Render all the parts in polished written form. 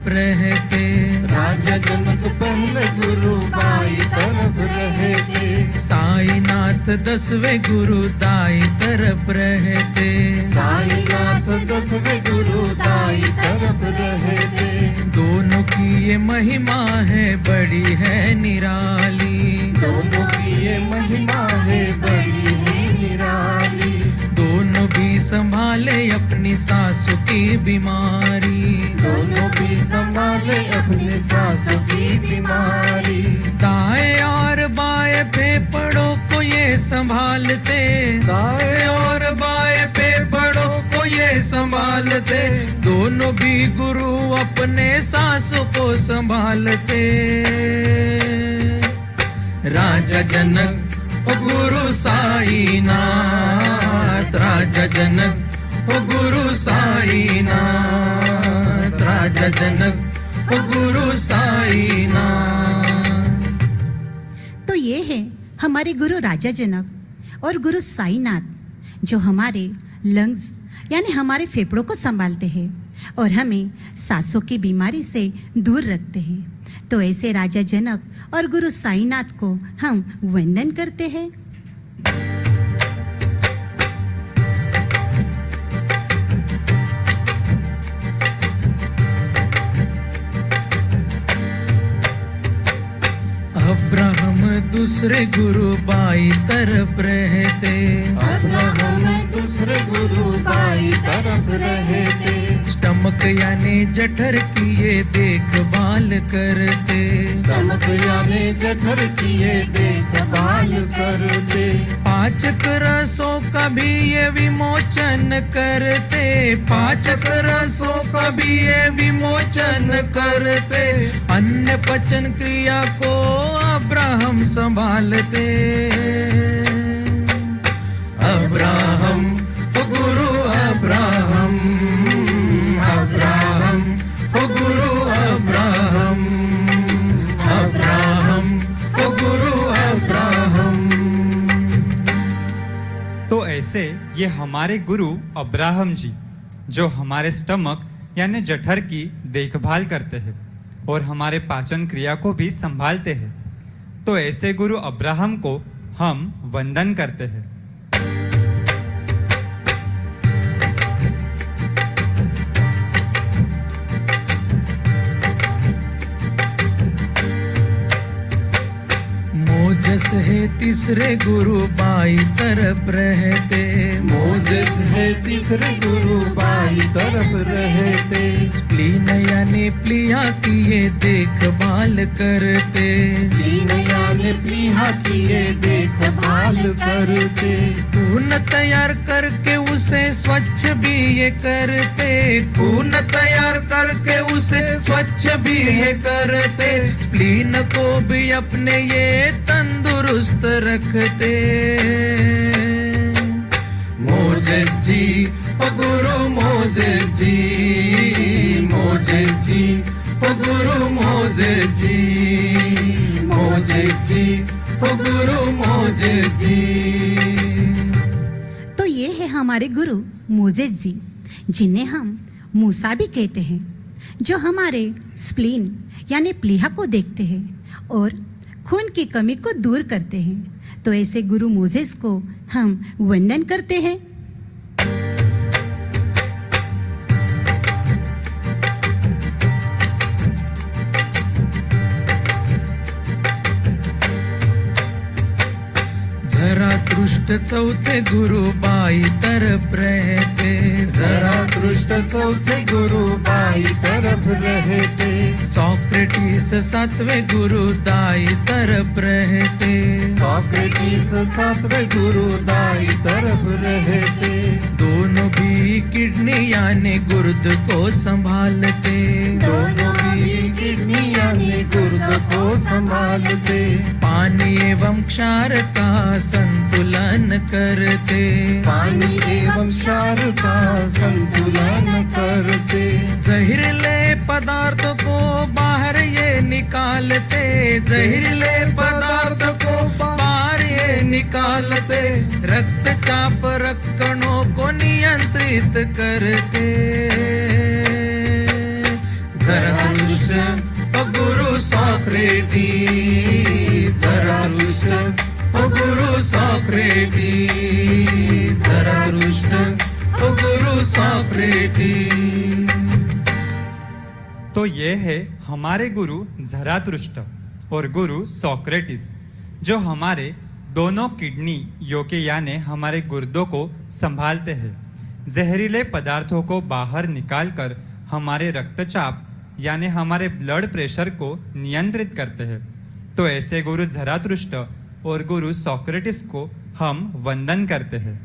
रहते। राजा जनक पहले गुरु बाई तरफ रहते। साईनाथ 10वें गुरु दाई तरफ रहते। साईनाथ 10वें गुरु दाई तरफ रहते। दोनों की ये महिमा है बड़ी है निराली। दोनों की ये महिमा है बड़ी है निराली। दोनों भी संभाले अपनी सासू की बीमारी। दोनों भी संभाले अपनी सासू की बीमारी। दाएं और बाएं फेफड़ों को ये संभालते। दाएं और बाएं फेफड़ों को ये संभालते। दोनों भी गुरु अपने सासू को संभालते। राजा जनक ओ गुरु साईनाथ। राजा जनक ओ गुरु साईनाथ। राजा जनक ओ गुरु साईनाथ। तो ये है हमारे गुरु राजा जनक और गुरु साईनाथ, जो हमारे लंग्स यानी हमारे फेफड़ों को संभालते हैं और हमें सांसों की बीमारी से दूर रखते हैं। तो ऐसे राजा जनक और गुरु साईनाथ को हम वंदन करते हैं। अब्राहम दूसरे गुरु बाई तरफ रहते। अब्राहम दूसरे गुरु बाई तरफ रहते। स्टमक यानी जठर की ये देखभाल करते। स्टमक यानी जठर की ये देखभाल करते। पाचक रसों का भी ये विमोचन करते। पाचक रसों का भी ये विमोचन करते। अन्न पचन क्रिया को अब्राहम संभालते। अब्राहम ओ गुरु अब्राहम। अब्राहम ओ गुरु अब्राहम। अब्राहम ओ गुरु अब्राहम। तो ऐसे ये हमारे गुरु अब्राहम जी, जो हमारे स्टमक यानी जठर की देखभाल करते हैं और हमारे पाचन क्रिया को भी संभालते हैं। तो ऐसे गुरु अब्राहम को हम वंदन करते हैं। मोजस है तीसरे गुरु बाई तरफ रहते। मोजेस है तीसरे गुरु बाई तरफ रहते। स्प्लीन यानी प्लिया की ये देखभाल करते। स्प्लीन यानी प्लीहा की ये देखभाल करते। खून तैयार करके उसे स्वच्छ भी ये करते। खून तैयार करके उसे स्वच्छ भी ये करते। स्प्लीन को भी अपने ये तंदुरुस्त रखते। मोजेस जी ओ गुरु मोजेस जी। मोजेस जी ओ गुरु मोजेस जी। मोजेस जी ओ गुरु मोजेस जी। तो ये है हमारे गुरु मोजेस जी, जिन्हें हम मूसा भी कहते हैं, जो हमारे स्प्लीन यानी प्लीहा को देखते हैं और खून की कमी को दूर करते हैं। तो ऐसे गुरु मोजेस को हम वंदन करते हैं। जरातुष्ट चौथे गुरु बाई तरफ रहते। जरातुष्ट चौथे गुरु बाई तरफ रहते। सॉक्रेटिस सातवें गुरु दाई तरफ रहते। सॉक्रेटिस सातवें गुरु दाई तरफ रहते। दोनों भी किडनी यानी गुर्द को संभालते। दोनों भी किडनी यानी गुर्द को संभालते। पानी एवं क्षार का संतुलन करते। पानी एवं क्षार का संतुलन करते। जहरीले पदार्थों को बाहर ये निकालते। जहरीले पदार्थ को बाहर ये निकालते। रक्तचाप रक्कणों को नियंत्रित करते। जरा झरातृष्ट ओ गुरु सॉक्रेटिस झरातृष्ट ओ गुरु सॉक्रेटिस झरातृष्ट ओ गुरु सॉक्रेटिस। तो ये है हमारे गुरु झरातृष्ट और गुरु सॉक्रेटिस, जो हमारे दोनों किडनी यानी हमारे गुर्दों को संभालते हैं, जहरीले पदार्थों को बाहर निकालकर हमारे रक्तचाप यानी हमारे ब्लड प्रेशर को नियंत्रित करते हैं। तो ऐसे गुरु झरातृष्ट और गुरु सॉक्रेटिस को हम वंदन करते हैं।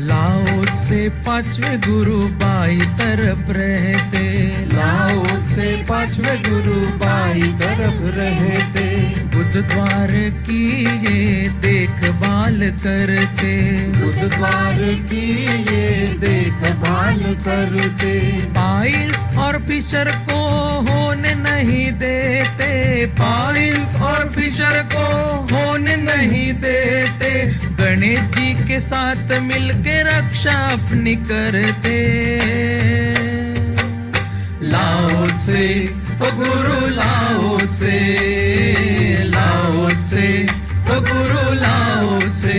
लाओ से पांचवे गुरु बाई तरफ रहते, लाओ से पांचवे गुरु बाई तरफ रहते, बुधवार की ये देखभाल करते, बुधवार की ये देखभाल करते, पाइल्स और फिशर को होने नहीं देते, पाइल्स और फिशर को होने नहीं देते, गणेश जी के साथ मिलके रक्षा अपनी करते। लाओ से ओ गुरु लाओ से, लाओ से ओ गुरु लाओ से,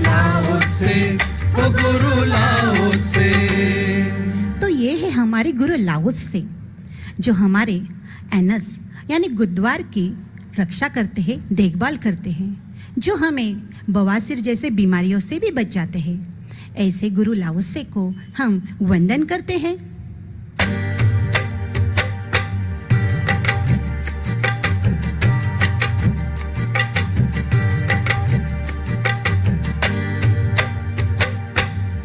लाओ से ओ गुरु लाओ से। तो ये है हमारे गुरु लाओस से, जो हमारे एनस यानी गुद्वार की रक्षा करते हैं, देखभाल करते हैं, जो हमें बवासीर जैसे बीमारियों से भी बचाते हैं। ऐसे गुरु लाओसे को हम वंदन करते हैं।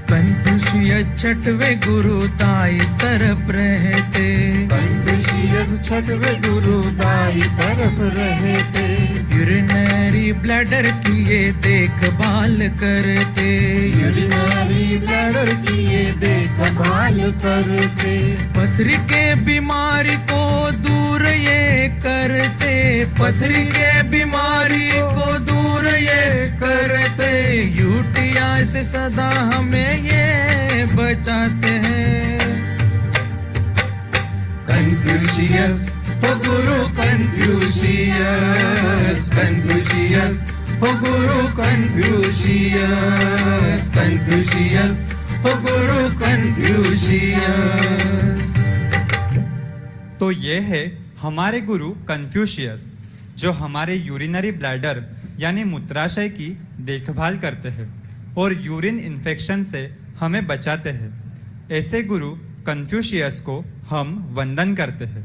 कन्फ्यूशियस छठवे गुरु दाई तरफ रहते, कन्फ्यूशियस छठवे गुरु दाई तरफ रहते, यूरिनरी ब्लैडर की ये देखभाल करते, यूरिनरी ब्लैडर की ये देखभाल करते, पथरी के बीमारी को दूर ये करते, पथरी के बीमारी को दूर ये करते, यूटीआई से सदा हमें ये बचाते हैं। कन्फ्यूशियस ओ गुरु कन्फ्यूशियस, कन्फ्यूशियस ओ गुरु कन्फ्यूशियस, कन्फ्यूशियस ओ गुरु कन्फ्यूशियस। तो ये है हमारे गुरु कन्फ्यूशियस, जो हमारे यूरिनरी ब्लैडर यानी मूत्राशय की देखभाल करते हैं और यूरिन इन्फेक्शन से हमें बचाते हैं। ऐसे गुरु कन्फ्यूशियस को हम वंदन करते हैं।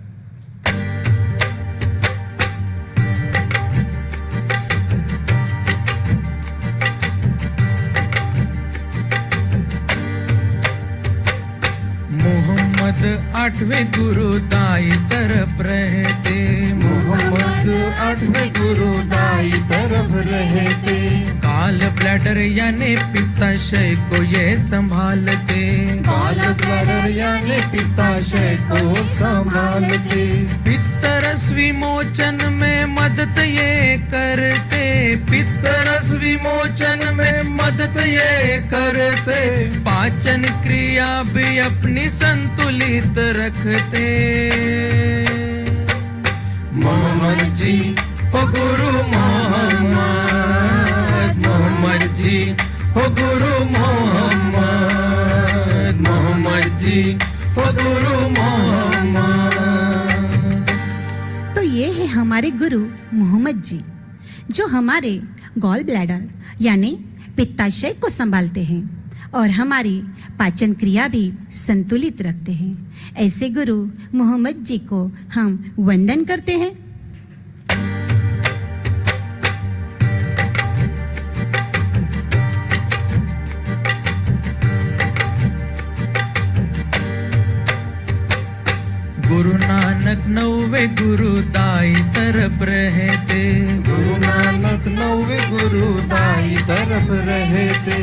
मोहम्मद आठवें गुरु दाई तरफ रहते, मोहम्मद आठवें गुरु दाई तरफ रहते, काल ब्लैडर यानी पित्ताशय को ये संभालते, काल ब्लैडर यानी पित्ताशय को संभालते, पित्तरस विमोचन में मदद ये करते, पित्तरस विमोचन में मदद ये करते, पाचन क्रिया भी अपनी संतुलित रखते। मोहम्मद जी ओ गुरु मोहम्मद, मोहम्मद जी ओ गुरु मोहम्मद, मोहम्मद जी ओ गुरु मोहम्मद। तो ये है हमारे गुरु मोहम्मद जी, जो हमारे गॉल ब्लैडर यानी पित्ताशय को संभालते हैं और हमारी पाचन क्रिया भी संतुलित रखते हैं। ऐसे गुरु मोहम्मद जी को हम वंदन करते हैं। गुरु नानक नौवे गुरु दाई तरफ रहते। गुरु नानक नौवे गुरु दाई तरफ रहते।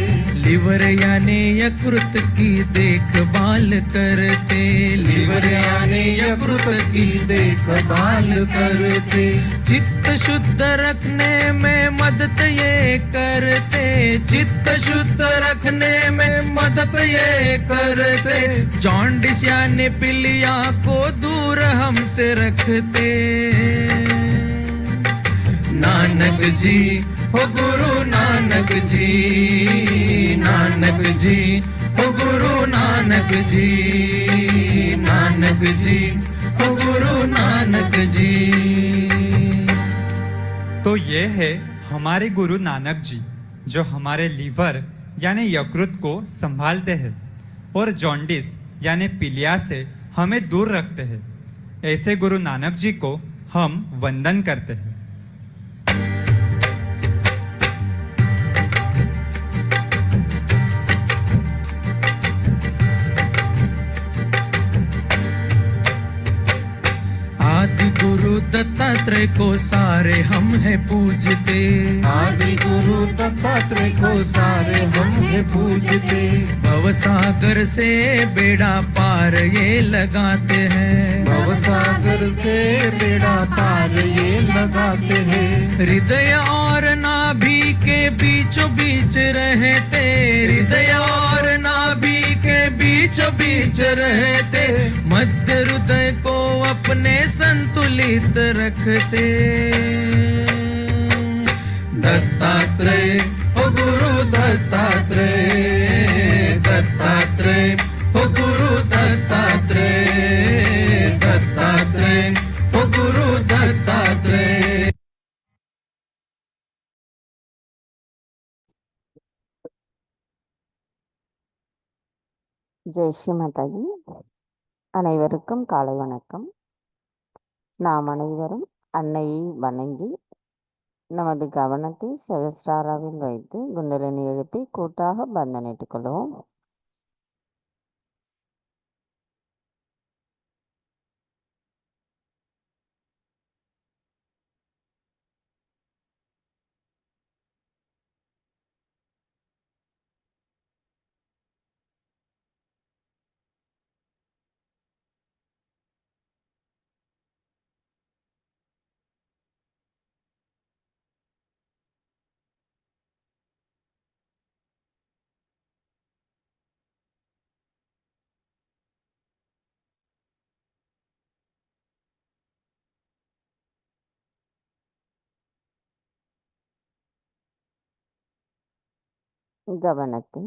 लिवर यानी यकृत की देखभाल करते। लिवर यानी यकृत की देखभाल करते। चित्त शुद्ध रखने में मदद ये करते। चित्त शुद्ध रखने में मदद ये करते। जॉन्डिस यानी पीलिया को दूर हमसे रखते। नानक जी हो गुरु नानक जी, नानक जी हो गुरु नानक जी, नानक जी हो गुरु नानक जी। तो ये है हमारे गुरु नानक जी, जो हमारे लीवर यानी यकृत को संभालते हैं और जॉन्डिस यानी पीलिया से हमें दूर रखते हैं। ऐसे गुरु नानक जी को हम वंदन करते हैं। आदि गुरु दत्तात्रेय को सारे हम है पूजते। आदि गुरु दत्तात्रेय को सारे हम है पूजते। भवसागर से बेड़ा पार ये लगाते हैं। भवसागर से बेड़ा पार ये लगाते हैं। हृदय और नाभि के बीचों बीच रहते। हृदय और नाभि के बीचों बीच रहते। मध्य हृदय को अपने संतुलित रखते। दत्तात्रेय ओ गुरु दत्तात्रेय, दत्तात्रेय ओ गुरु दत्तात्रेय, दत्तात्रेय ओ गुरु दत्तात्रेय। ஜெய் ஸ்ரீ மாதாஜி. அனைவருக்கும் காலை வணக்கம். நாம் அனைவரும் அன்னையை வணங்கி நமது கவனத்தை சகஸ்ராராவில் வைத்து குண்டலினி எழுப்பி கூட்டாக பந்தனிட்டுக் கொள்வோம். கவனத்தை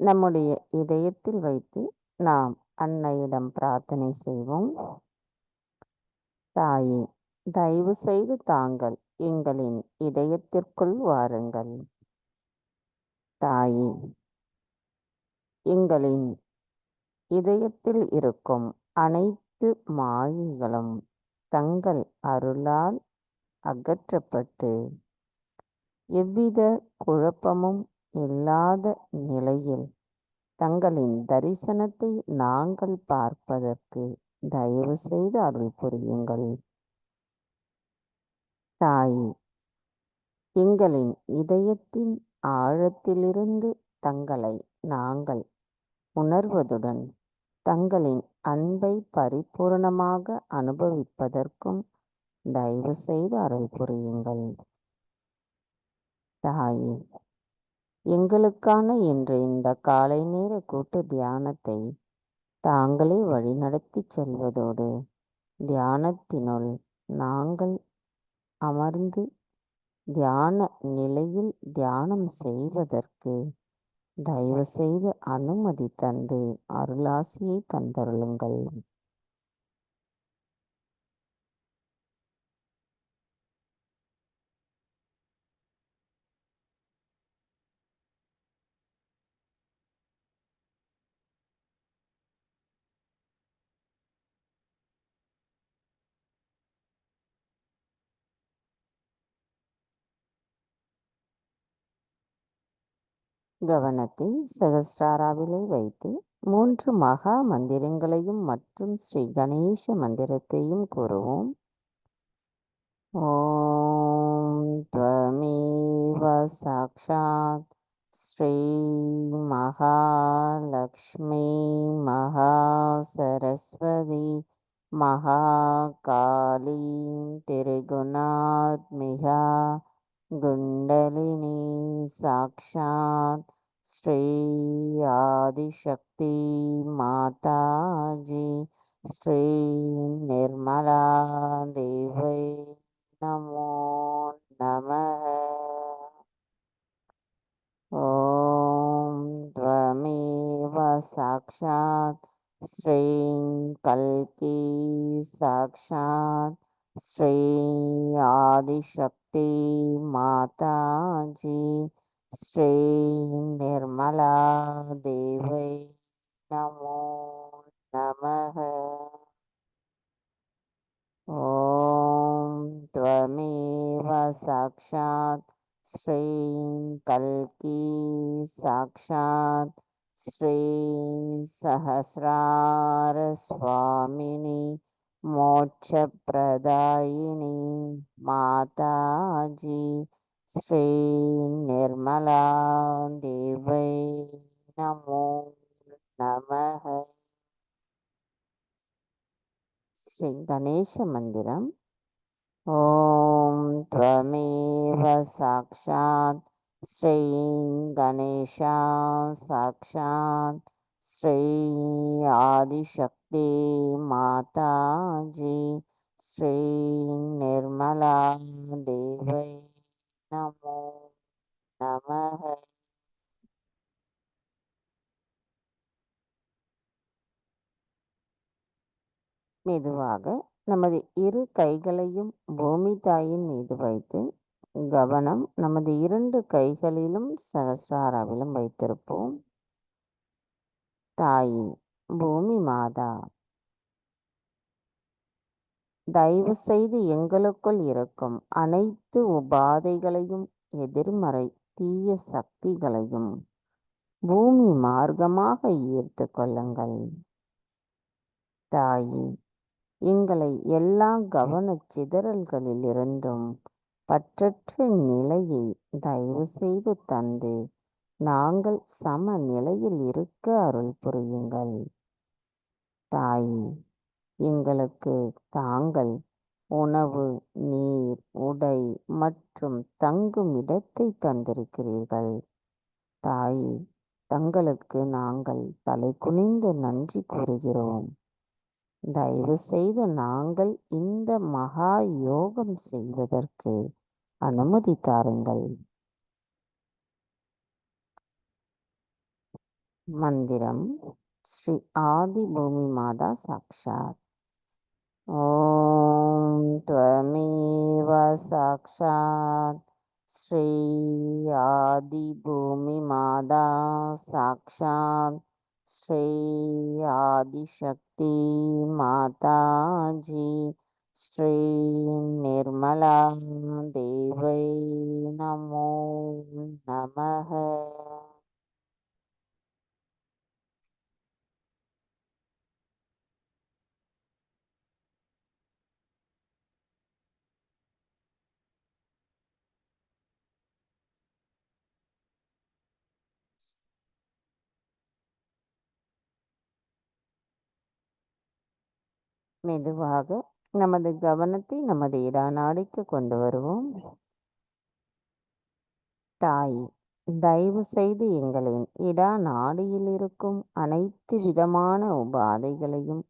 நம்முடைய இதயத்தில் வைத்து நாம் அன்னையிடம் பிரார்த்தனை செய்வோம். தாயே, தயவு செய்து தாங்கள் எங்களின் இதயத்திற்குள் வாருங்கள். தாயே, எங்களின் இதயத்தில் இருக்கும் அனைத்து மாயைகளும் தங்கள் அருளால் அகற்றப்பட்டு எவ்வித குழப்பமும் இல்லாத நிலையில் தங்களின் தரிசனத்தை நாங்கள் பார்ப்பதற்கு தயவு செய்து அருள் புரியுங்கள். தாயே, எங்களின் இதயத்தின் ஆழத்திலிருந்து தங்களை நாங்கள் உணர்வதுடன் தங்களின் அன்பை பரிபூரணமாக அனுபவிப்பதற்கும் தயவு செய்து அருள் புரியுங்கள். தாயே, எங்களுக்கான இன்று இந்த காலை நேர கூட்டு தியானத்தை தாங்களே வழிநடத்தி செல்வதோடு தியானத்தினுள் நாங்கள் அமர்ந்து தியான நிலையில் தியானம் செய்வதற்கு தயவு செய்து அனுமதி தந்து அருளாசியை தந்தருளுங்கள். கவனத்தை சகஸ்ராராவிலே வைத்து 3 மகா மந்திரங்களையும் மற்றும் ஸ்ரீ கணேச மந்திரத்தையும் கூறுவோம். ஓம் த்வமேவ சாக்ஷாத் ஸ்ரீ மகாலக்ஷ்மி மகாசரஸ்வதி மகாகாளி திரிகுணாத்மிகா குண்டலினி சாக்ஷாத் ஸ்ரீ ஆதிசக்தி மாதாஜி ஸ்ரீ நிர்மலா தேவை நமோ நமः. ஓம் த்வமேவ சாக்ஷாத் ஸ்ரீம் கல்கி சாக்ஷாத் ஸ்ரீ ஆதிசக்தி மாதாஜி ஸ்ரீ நிர்மலா தேவை நமோ நமः. ஓம் த்வமேவ சாக்ஷாத் ஸ்ரீம் கல்கி சாக்ஷாத் ஸ்ரீ சஹஸ்ரார ஸ்வாமினி மோட்சப்ரதாயினி மாதாஜி ஸ்ரீ நிர்மலா தேவை நமோ நமः. ஸ்ரீ கணேச மந்திரம். ஓம் த்வமேவ சாக்ஷாத் ஸ்ரீ கணேஷா சாக்ஷாத் ஸ்ரீ ஆதிசக்தி மாதாஜி ஸ்ரீ நிர்மலா தேவை நமோ நமः. மெதுவாக நமது இரு கைகளையும் பூமி தாயின் மீது வைத்து கவனம் நமது 2 கைகளிலும் சகஸ்ராராவிலும் வைத்திருப்போம். தாயின் பூமி மாதா, தயவு செய்து எங்களுக்குள் இருக்கும் அனைத்து உபாதைகளையும் எதிர்மறை தீய சக்திகளையும் பூமி மார்க்கமாக ஈர்த்து கொள்ளுங்கள். தாயே, எங்களை எல்லா கவனச் சிதறல்களிலிருந்தும் பற்றற்ற நிலையை தயவு செய்து தந்து நாங்கள் சம நிலையில் இருக்க அருள் புரியுங்கள். தாயே, எங்களுக்கு தாங்கள் உணவு, நீர், உடை மற்றும் தங்கும் இடத்தை தந்திருக்கிறீர்கள். தாயே, தங்களுக்கு நாங்கள் தலை குனிந்து நன்றி கூறுகிறோம். தயவு செய்து நாங்கள் இந்த மகா யோகம் செய்வதற்கு அனுமதி தாருங்கள். மந்திரம். ஸ்ரீ ஆதி பூமி மாதா சாக்ஷாத். ஓம் த்வமேவ சாக்ஷாத் ஸ்ரீ ஆதி பூமி மாதா சாக்ஷாத் ஸ்ரீ ஆதிசக்தி மாதாஜி ஸ்ரீ நிர்மலா தேவை நமோ நமः. மெதுவாக நமது கவனத்தை நமது இடாநாடிக்கு கொண்டு வருவோம். தாய், தயவு செய்து எங்களின் இடாநாடியில் இருக்கும் அனைத்து விதமான உபாதைகளையும்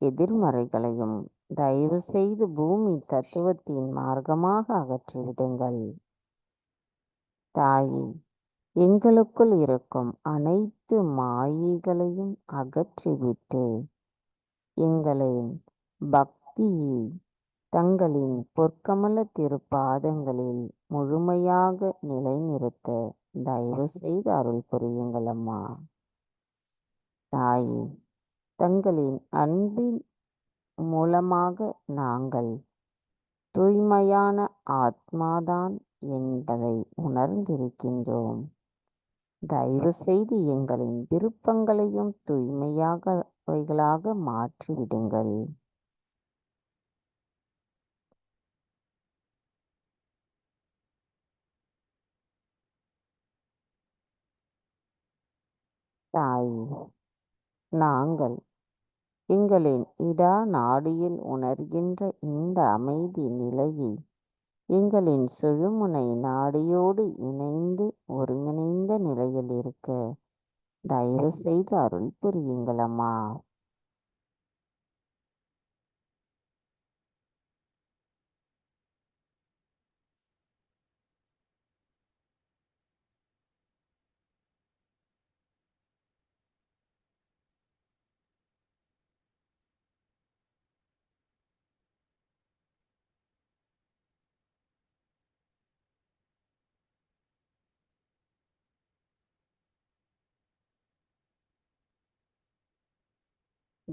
எதிர்மறைகளையும் தயவு செய்து பூமி தத்துவத்தின் மார்க்கமாக அகற்றிவிடுங்கள். தாயே, எங்களுக்குள் இருக்கும் அனைத்து மாயைகளையும் அகற்றிவிட்டு எங்களின் பக்தியை தங்களின் பொற்கமல திருப்பாதங்களில் முழுமையாக நிலைநிறுத்த தயவு செய்து அருள் புரியுங்கள் அம்மா. தாயே, தங்களின் அன்பின் மூலமாக நாங்கள் தூய்மையான ஆத்மாதான் என்பதை உணர்ந்திருக்கின்றோம். தயவு செய்து எங்களின் விருப்பங்களையும் தூய்மையாகவைகளாக மாற்றிவிடுங்கள். தாயே, நாங்கள் எங்களின் இடா நாடியில் உணர்கின்ற இந்த அமைதி நிலையை எங்களின் சுழுமுனை நாடியோடு இணைந்து ஒருங்கிணைந்த நிலையில் இருக்க தயவு செய்து அருள் புரியுங்கள் அம்மா.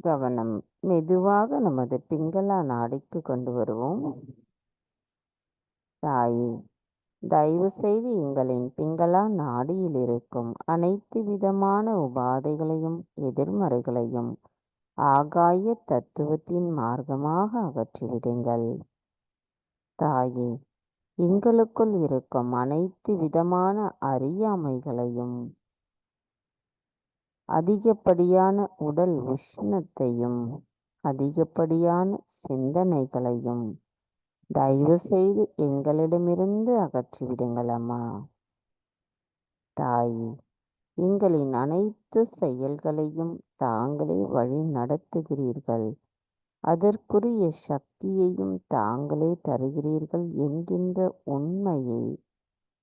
கவனம் மெதுவாக நமது பிங்களா நாடிக்கு கொண்டு வருவோம். தாயே, தயவு செய்து எங்களின் பிங்களா நாடியில் இருக்கும் அனைத்து விதமான உபாதைகளையும் எதிர்மறைகளையும் ஆகாய தத்துவத்தின் மார்க்கமாக அகற்றிவிடுங்கள். தாயே, எங்களுக்குள் இருக்கும் அனைத்து விதமான அறியாமைகளையும் அதிகப்படியான உடல் உஷ்ணத்தையும் அதிகப்படியான சிந்தனைகளையும் தயவு செய்து எங்களிடமிருந்து அகற்றிவிடுங்கள் அம்மா. தாயே, எங்களின் அனைத்து செயல்களையும் தாங்களே வழி நடத்துகிறீர்கள், அதற்குரிய சக்தியையும் தாங்களே தருகிறீர்கள் என்கின்ற உண்மையை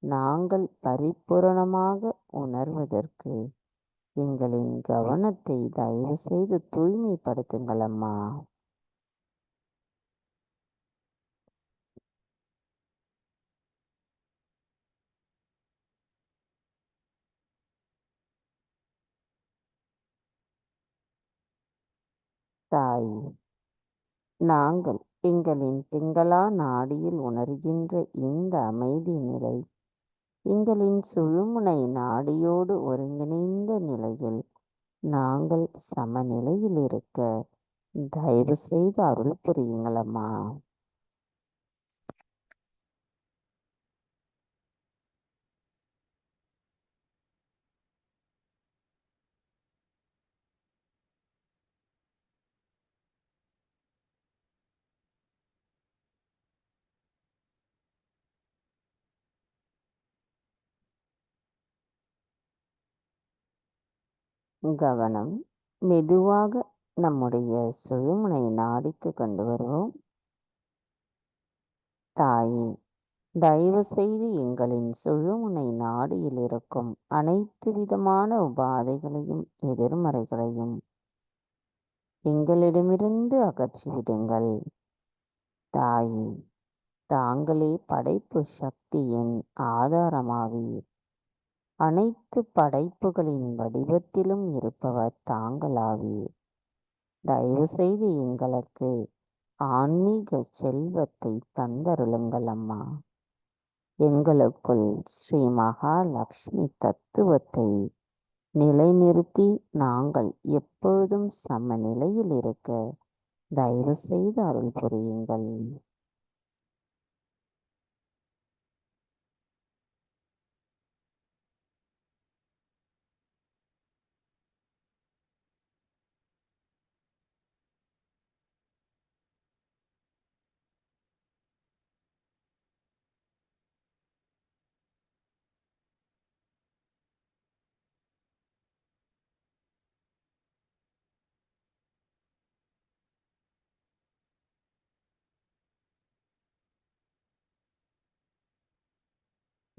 நாங்கள் பரிபூரணமாக உணர்வதற்கு எங்களின் கவனத்தை தயவு செய்து தூய்மைப்படுத்துங்கள் அம்மா. தாயே, நாங்கள் எங்களின் பிங்களா நாடியில் உணர்கின்ற இந்த அமைதி நிலை எங்களின் சுழுமுனை நாடியோடு ஒருங்கிணைந்த நிலையில் நாங்கள் சமநிலையில் இருக்க தயவு செய்து அருள் புரியுங்கள் அம்மா. கவனம் மெதுவாக நம்முடைய சுழுமுனை நாடிக்கு கொண்டு வருவோம். தாயே, தயவு செய்து எங்களின் சுழுமுனை நாடியில் இருக்கும் அனைத்து விதமான உபாதைகளையும் எதிர்மறைகளையும் எங்களிடமிருந்து அகற்றிவிடுங்கள். தாயே, தாங்களே படைப்பு சக்தியின் ஆதாரமாவீர். அனைத்து படைப்புகளின் வடிவத்திலும் இருப்பவர் தாங்களாவீர். தயவு செய்து எங்களுக்கு ஆன்மீக செல்வத்தை தந்தருளுங்கள் அம்மா. எங்களுக்குள் ஸ்ரீ மகாலட்சுமி தத்துவத்தை நிலைநிறுத்தி நாங்கள் எப்பொழுதும் சமநிலையில் இருக்க தயவு செய்து அருள் புரியுங்கள்.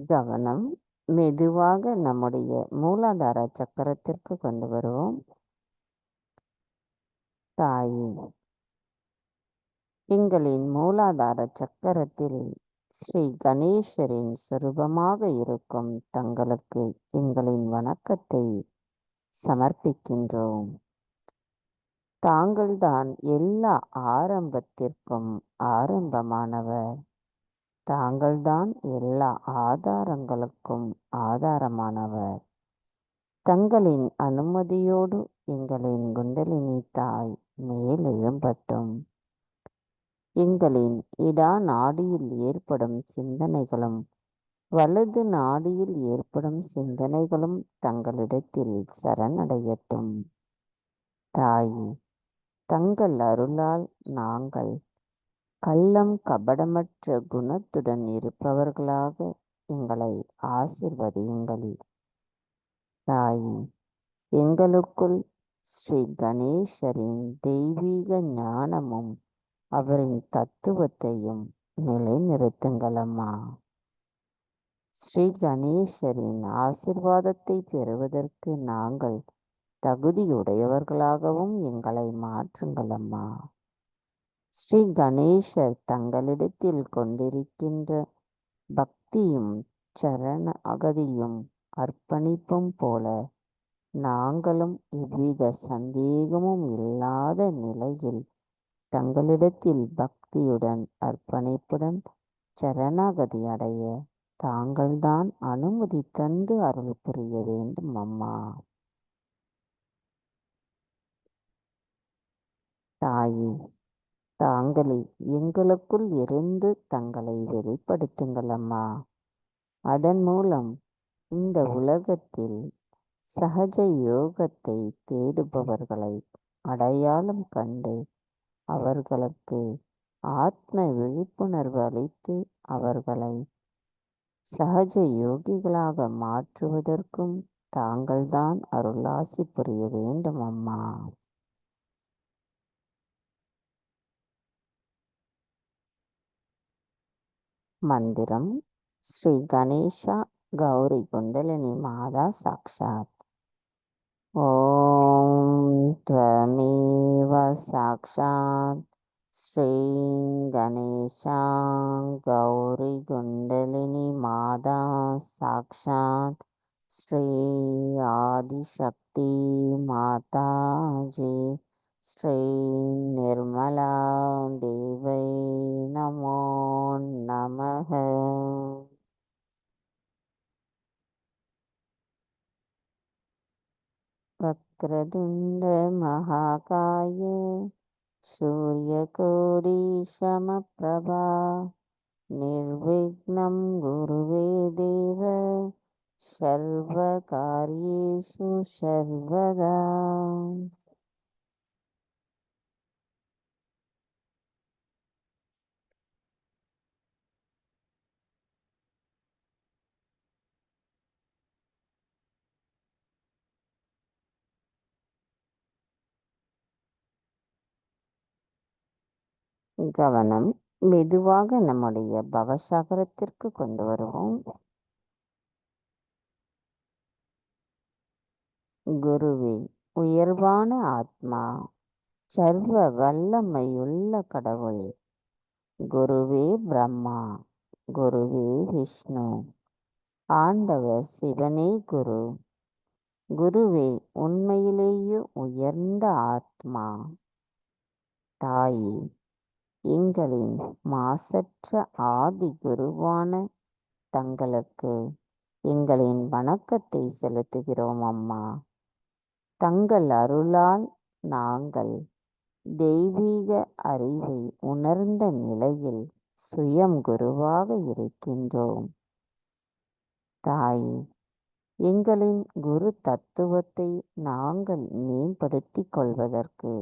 கவனம் மெதுவாக நம்முடைய மூலாதார சக்கரத்திற்கு கொண்டு வருவோம். தாயே, எங்களின் மூலாதார சக்கரத்தில் ஸ்ரீ கணேசரின் சொரூபமாக இருக்கும் தங்களுக்கு எங்களின் வணக்கத்தை சமர்ப்பிக்கின்றோம். தாங்கள்தான் எல்லா ஆரம்பத்திற்கும் ஆரம்பமானவர். தாங்கள்தான் எல்லா ஆதாரங்களுக்கும் ஆதாரமானவர். தங்களின் அனுமதியோடு எங்களின் குண்டலினி தாய் மேலெழும்பட்டும். எங்களின் இடா நாடியில் ஏற்படும் சிந்தனைகளும் வலது நாடியில் ஏற்படும் சிந்தனைகளும் தங்களிடத்தில் சரணடையட்டும். தாயே, தங்கள் அருளால் நாங்கள் கள்ளம் கபடமற்ற குணத்துடன் இருப்பவர்களாக எங்களை ஆசிர்வதியுங்கள். தாயே, எங்களுக்குள் ஸ்ரீ கணேசரின் தெய்வீக ஞானமும் அவரின் தத்துவத்தையும் நிலைநிறுத்துங்கள் அம்மா. ஸ்ரீ கணேசரின் ஆசிர்வாதத்தை பெறுவதற்கு நாங்கள் தகுதியுடையவர்களாகவும் எங்களை மாற்றுங்கள் அம்மா. ஸ்ரீ கணேசர் தங்களிடத்தில் கொண்டிருக்கின்ற பக்தியும் சரண அகதியும் அர்ப்பணிப்பும் போல நாங்களும் எவ்வித சந்தேகமும் இல்லாத நிலையில் தங்களிடத்தில் பக்தியுடன் அர்ப்பணிப்புடன் சரணாகதி அடைய தாங்கள்தான் அனுமதி தந்து அருள் புரிய வேண்டும் அம்மா. தாயே, தாங்களே எங்களுக்குள் இருந்து தங்களை வெளிப்படுத்துங்கள் அம்மா. அதன் மூலம் இந்த உலகத்தில் சகஜ யோகத்தை தேடுபவர்களை அடையாளம் கண்டு அவர்களுக்கு ஆத்ம விழிப்புணர்வு அளித்து அவர்களை சகஜ யோகிகளாக மாற்றுவதற்கும் தாங்கள்தான் அருளாசி புரிய வேண்டும் அம்மா. மந்திரம் ஸ்ரீ கணேஷா கௌரி குண்டலினி மாதா சாக்ஷாத். ஓம் த்வமேவ சாக்ஷாத் ஸ்ரீ கணேஷா கௌரி குண்டலினி மாதா சாக்ஷாத் ஸ்ரீ ஆதிசக்தி மாதாஜி ஸ்ரீ நிர்மலா தேவை நமோ நமः. வக்ரதுண்ட மகாகாய சூரியகோடி சமப்ரபா நிர்விக்னம் குருவே தேவ சர்வகாரியேஷு சர்வதா. கவனம் மெதுவாக நம்முடைய பவசாகரத்திற்கு கொண்டு வருவோம். குருவே உயர்வான ஆத்மா, சர்வ வல்லமையுள்ள கடவுள், குருவே பிரம்மா, குருவே விஷ்ணு, ஆண்டவர் சிவனே குரு, குருவே உண்மையிலேயே உயர்ந்த ஆத்மா, தாயே எங்களின் மாசற்ற ஆதி குருவான தங்களுக்கு எங்களின் வணக்கத்தை செலுத்துகிறோம் அம்மா. தங்கள் அருளால் நாங்கள் தெய்வீக அறிவை உணர்ந்த நிலையில் சுயம் குருவாக இருக்கின்றோம். தாயே, எங்களின் குரு தத்துவத்தை நாங்கள் மேம்படுத்திக் கொள்வதற்கு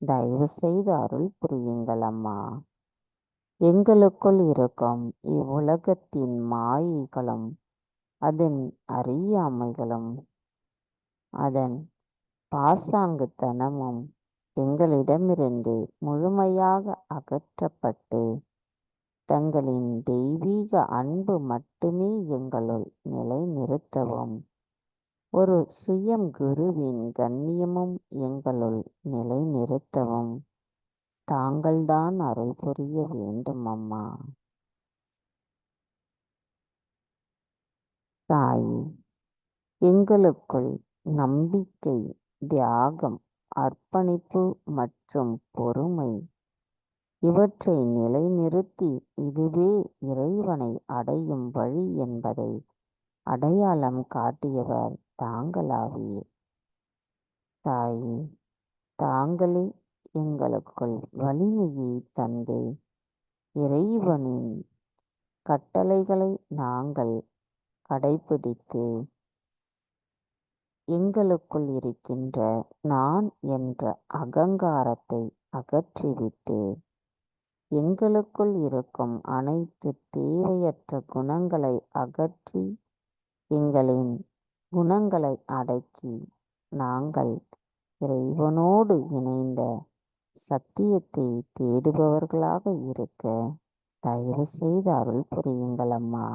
தயவு செய்து அருள் புரியுங்கள் அம்மா. எங்களுக்குள் இருக்கும் இவ்வுலகத்தின் மாயைகளும் அதன் அறியாமைகளும் அதன் பாசாங்குத்தனமும் எங்களிடமிருந்து முழுமையாக அகற்றப்பட்டு தங்களின் தெய்வீக அன்பு மட்டுமே எங்களுள் நிலை நிறுத்தவும் ஒரு சுயம் குருவின் கண்ணியமும் எங்களுள் நிலை நிறுத்தவும் தாங்கள்தான் அருள் புரிய வேண்டும் அம்மா. தாயே, எங்களுக்குள் நம்பிக்கை, தியாகம், அர்ப்பணிப்பு மற்றும் பொறுமை இவற்றை நிலைநிறுத்தி இதுவே இறைவனை அடையும் வழி என்பதை அடையாளம் காட்டியவர் தாங்களாவீர். தாயே, தாங்களே எங்களுக்குள் வலிமையை தந்து இறைவனின் கட்டளைகளை நாங்கள் கடைபிடித்து எங்களுக்குள் இருக்கின்ற நான் என்ற அகங்காரத்தை அகற்றிவிட்டு எங்களுக்குள் இருக்கும் அனைத்து தேவையற்ற குணங்களை அகற்றி எங்களின் குணங்களை அடக்கி நாங்கள் இறைவனோடு இணைந்த சத்தியத்தை தேடுபவர்களாக இருக்க தயவு செய்து அருள் புரியுங்கள் அம்மா.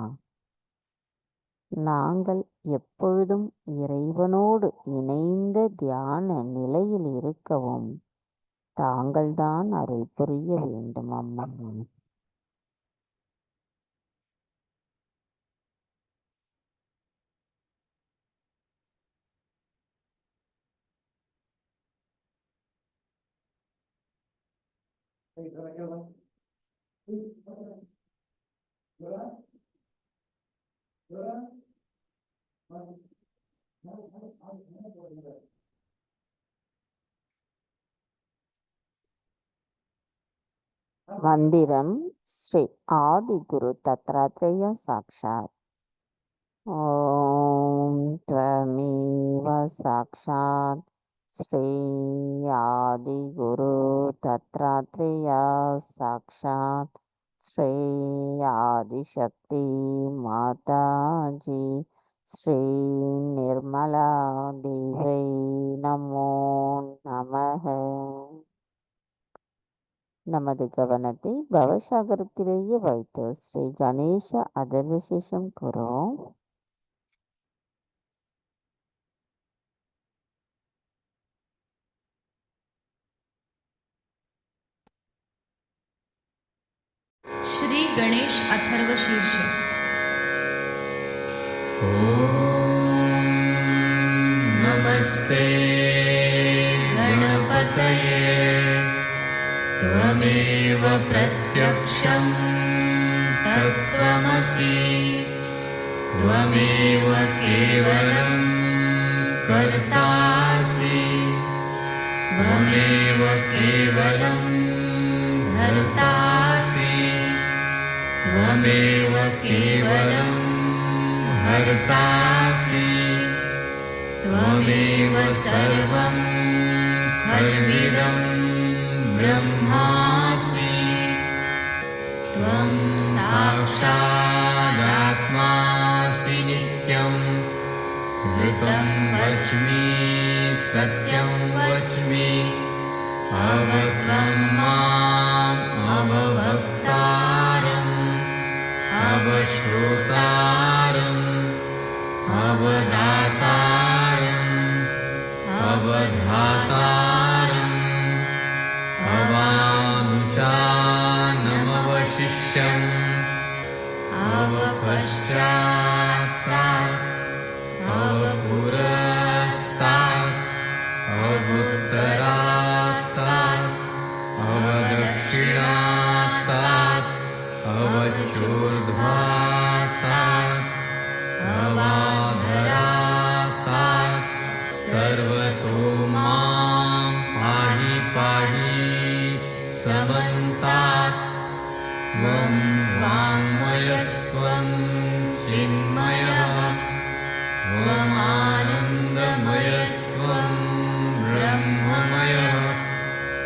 நாங்கள் எப்பொழுதும் இறைவனோடு இணைந்த தியான நிலையில் இருக்கவும் தாங்கள்தான் அருள் புரிய வேண்டும் அம்மா. மந்திரம் ஸ்ரீ ஆதி குரு தத்ராத்ரேய சாக்ஷாத். ஓம் த்வமேவ சாக்ஷாத் ஸ்ரீ ஆதி குரு தத்ராத்ரேய சாக்ஷாத் ஸ்ரீ ஆதிசக்தி மாதாஜி ஸ்ரீ நிர்மலா தேவை நமோ நமக. நமது கவனத்தை பவசாகரத்திலேயே வைத்து ஸ்ரீ கணேச அதர்வசேஷம் கூறுவோம். श्री गणेश अथर्व शीर्ष। नमस्ते गणपतये त्वमेव प्रत्यक्षं तत्त्वमसि त्वमेव केवलं कर्तासि त्वमेव केवलं धर्तासि त्वमेव केवलं हर्तासि त्वमेव सर्वं खल्विदं ब्रह्मासि त्वं साक्षादात्मासि नित्यं ऋतं वच्मि सत्यं वच्मि अवत्वं माम् अववक्तारम् अवश्रोतारम् अवदातारम् अवधातारम् अवानुचानमवशिष्यम् अवपश्चात्तात् अवपुरस्तात् अवुत्तरात्तात् अवदक्षिणात्तात् अवचोर्ध्वात्तात् अवाधरात्तात् सर्वतो मां पाहि पाहि समन्तात् त्वं वाङ्मयस्त्वं चिन्मयः त्वमानन्दमयस्त्वं ब्रह्ममयः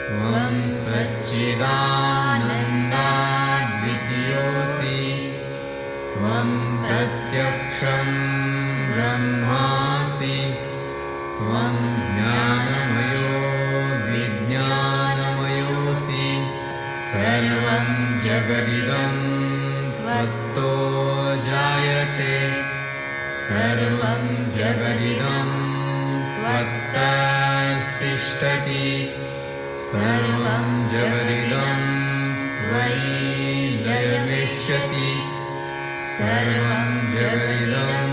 त्वं सच्चिदानन्दाद्वितीयोऽसि त्वं प्रत्यक्षं ब्रह्मासि त्वं ज्ञानमयो विज्ञानमयोऽसि सर्वं जगदिदं त्वत्तो जायते सर्वं जगदिदं त्वत्तस्तिष्ठति सर्वं जगदिदं त्वयि लयमिष्यति सर्वं जगदिदं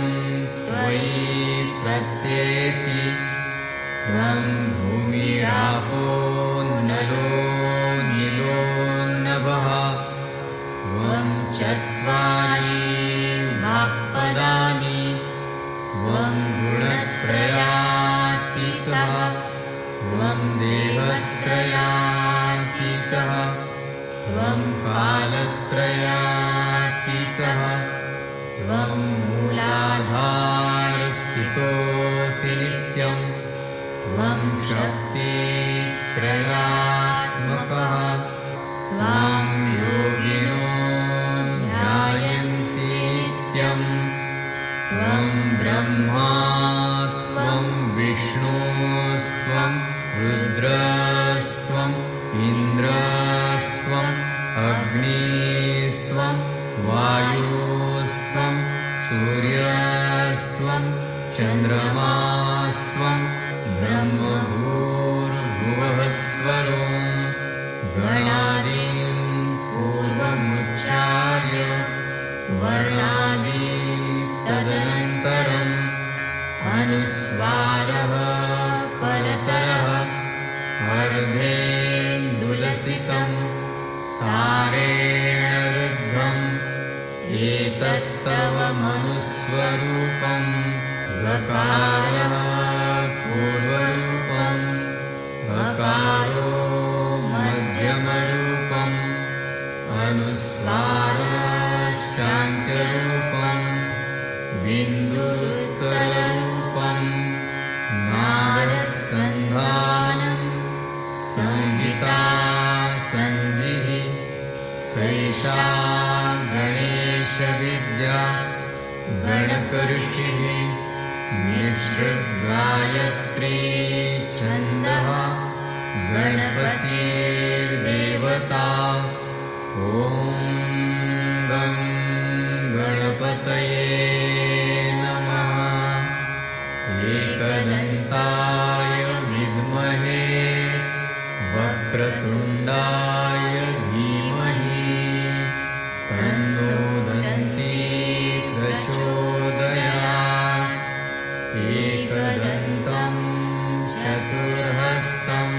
त्वयि प्रत्येति त्वं भूमिरापो नलो नीलो नभः त्वं चत्वारि वाक्पदानि त्वं गुणत्रयम् त्वं देवत्रयातीतः त्वं कालत्रयातीतः त्वं मूलाधारस्थितोऽसि नित्यं त्वं शक्तित्रयात्मकः त्वां योगिनो ध्यायन्ति नित्यं त्वं ब्रह्मा त्वं विष्णुस्त्वं रुद्रस्त्वम् इन्द्रस्त्वम् अग्निस्त्वं वायुस्त्वं सूर्यस्त्वं चन्द्रमास्त्वं ब्रह्मभूर्भुवः स्वरो गणादिं पूर्वमुच्चार्य वर्णादि तदनन्तरम् अनुस्वारः परतरः अर्धेन्दुलसितं तारेण रुद्धम् एतत्तव मनुस्वरूपं गकारः पूर्वरूपम् अकारो मध्यमरूपम् अनुस्वारश्चान्त्यरूपम् बिन्दुरुत्तररूपम् नादसन्धानम् संहिता सन्धिः सैषा गणेशविद्या गणकऋषिः निःसृद्गायत्री छन्दः गणपतिर्देवता ॐ गं गणपतये नमः एकदन्ताय विद्महे वक्रतुण्डाय धीमहि तन्नो दन्ती प्रचोदयात् एकदन्तं चतुर्हस्तं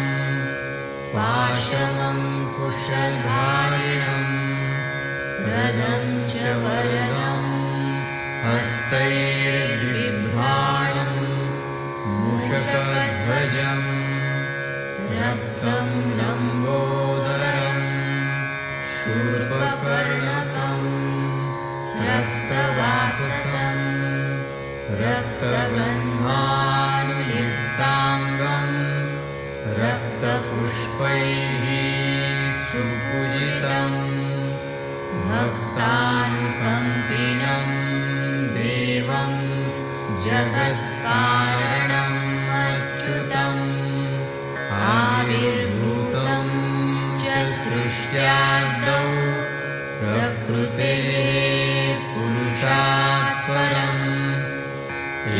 पाशमङ्कुशधारिणं रदं च वरदं हस्तैर्बिभ्राणं मूषकध्वजम् रक्तं लम्बोदरं शूर्पकर्णकं रक्तवाससं रक्तगन्धानुलिप्ताङ्गं रक्तपुष्पैः सुपूजितं भक्तानुकम्पिनं देवं जगत्कारणम् अच्युतम् आविर्भूतं च सृष्ट्यादौ प्रकृतेः पुरुषात् परम्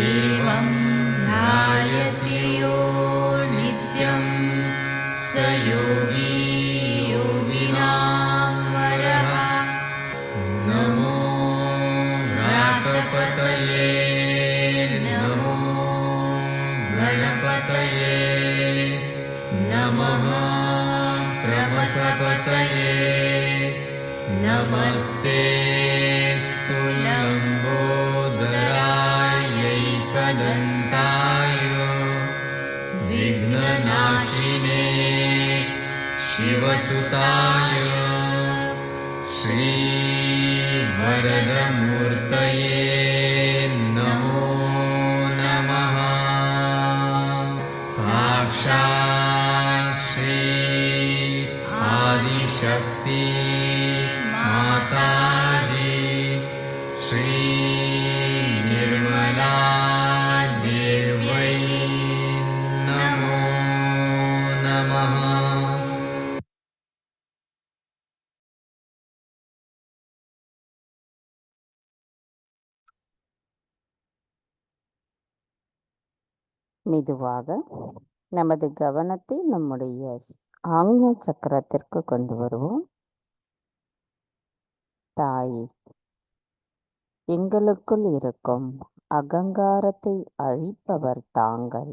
एवं ध्यायति यो नित्यं स योगी योगिनां वरः नमो व्रातपतये नमो गणपतये नमः प्रमथपतये नमस्ते स्तुलम्बोदरायैकदन्ताय विघ्ननाशिने शिवसुताय श्रीवरदमूर्तये नमो नमः साक्षात् श्री आदिशक्ति माताजी श्री निर्मला देव्यै नमो नमः மெதுவாக நமது கவனத்தை நம்முடைய ஆக்ஞா சக்கரத்திற்கு கொண்டு வருவோம். தாயே, எங்களுக்குள் இருக்கும் அகங்காரத்தை அழிப்பவர் தாங்கள்.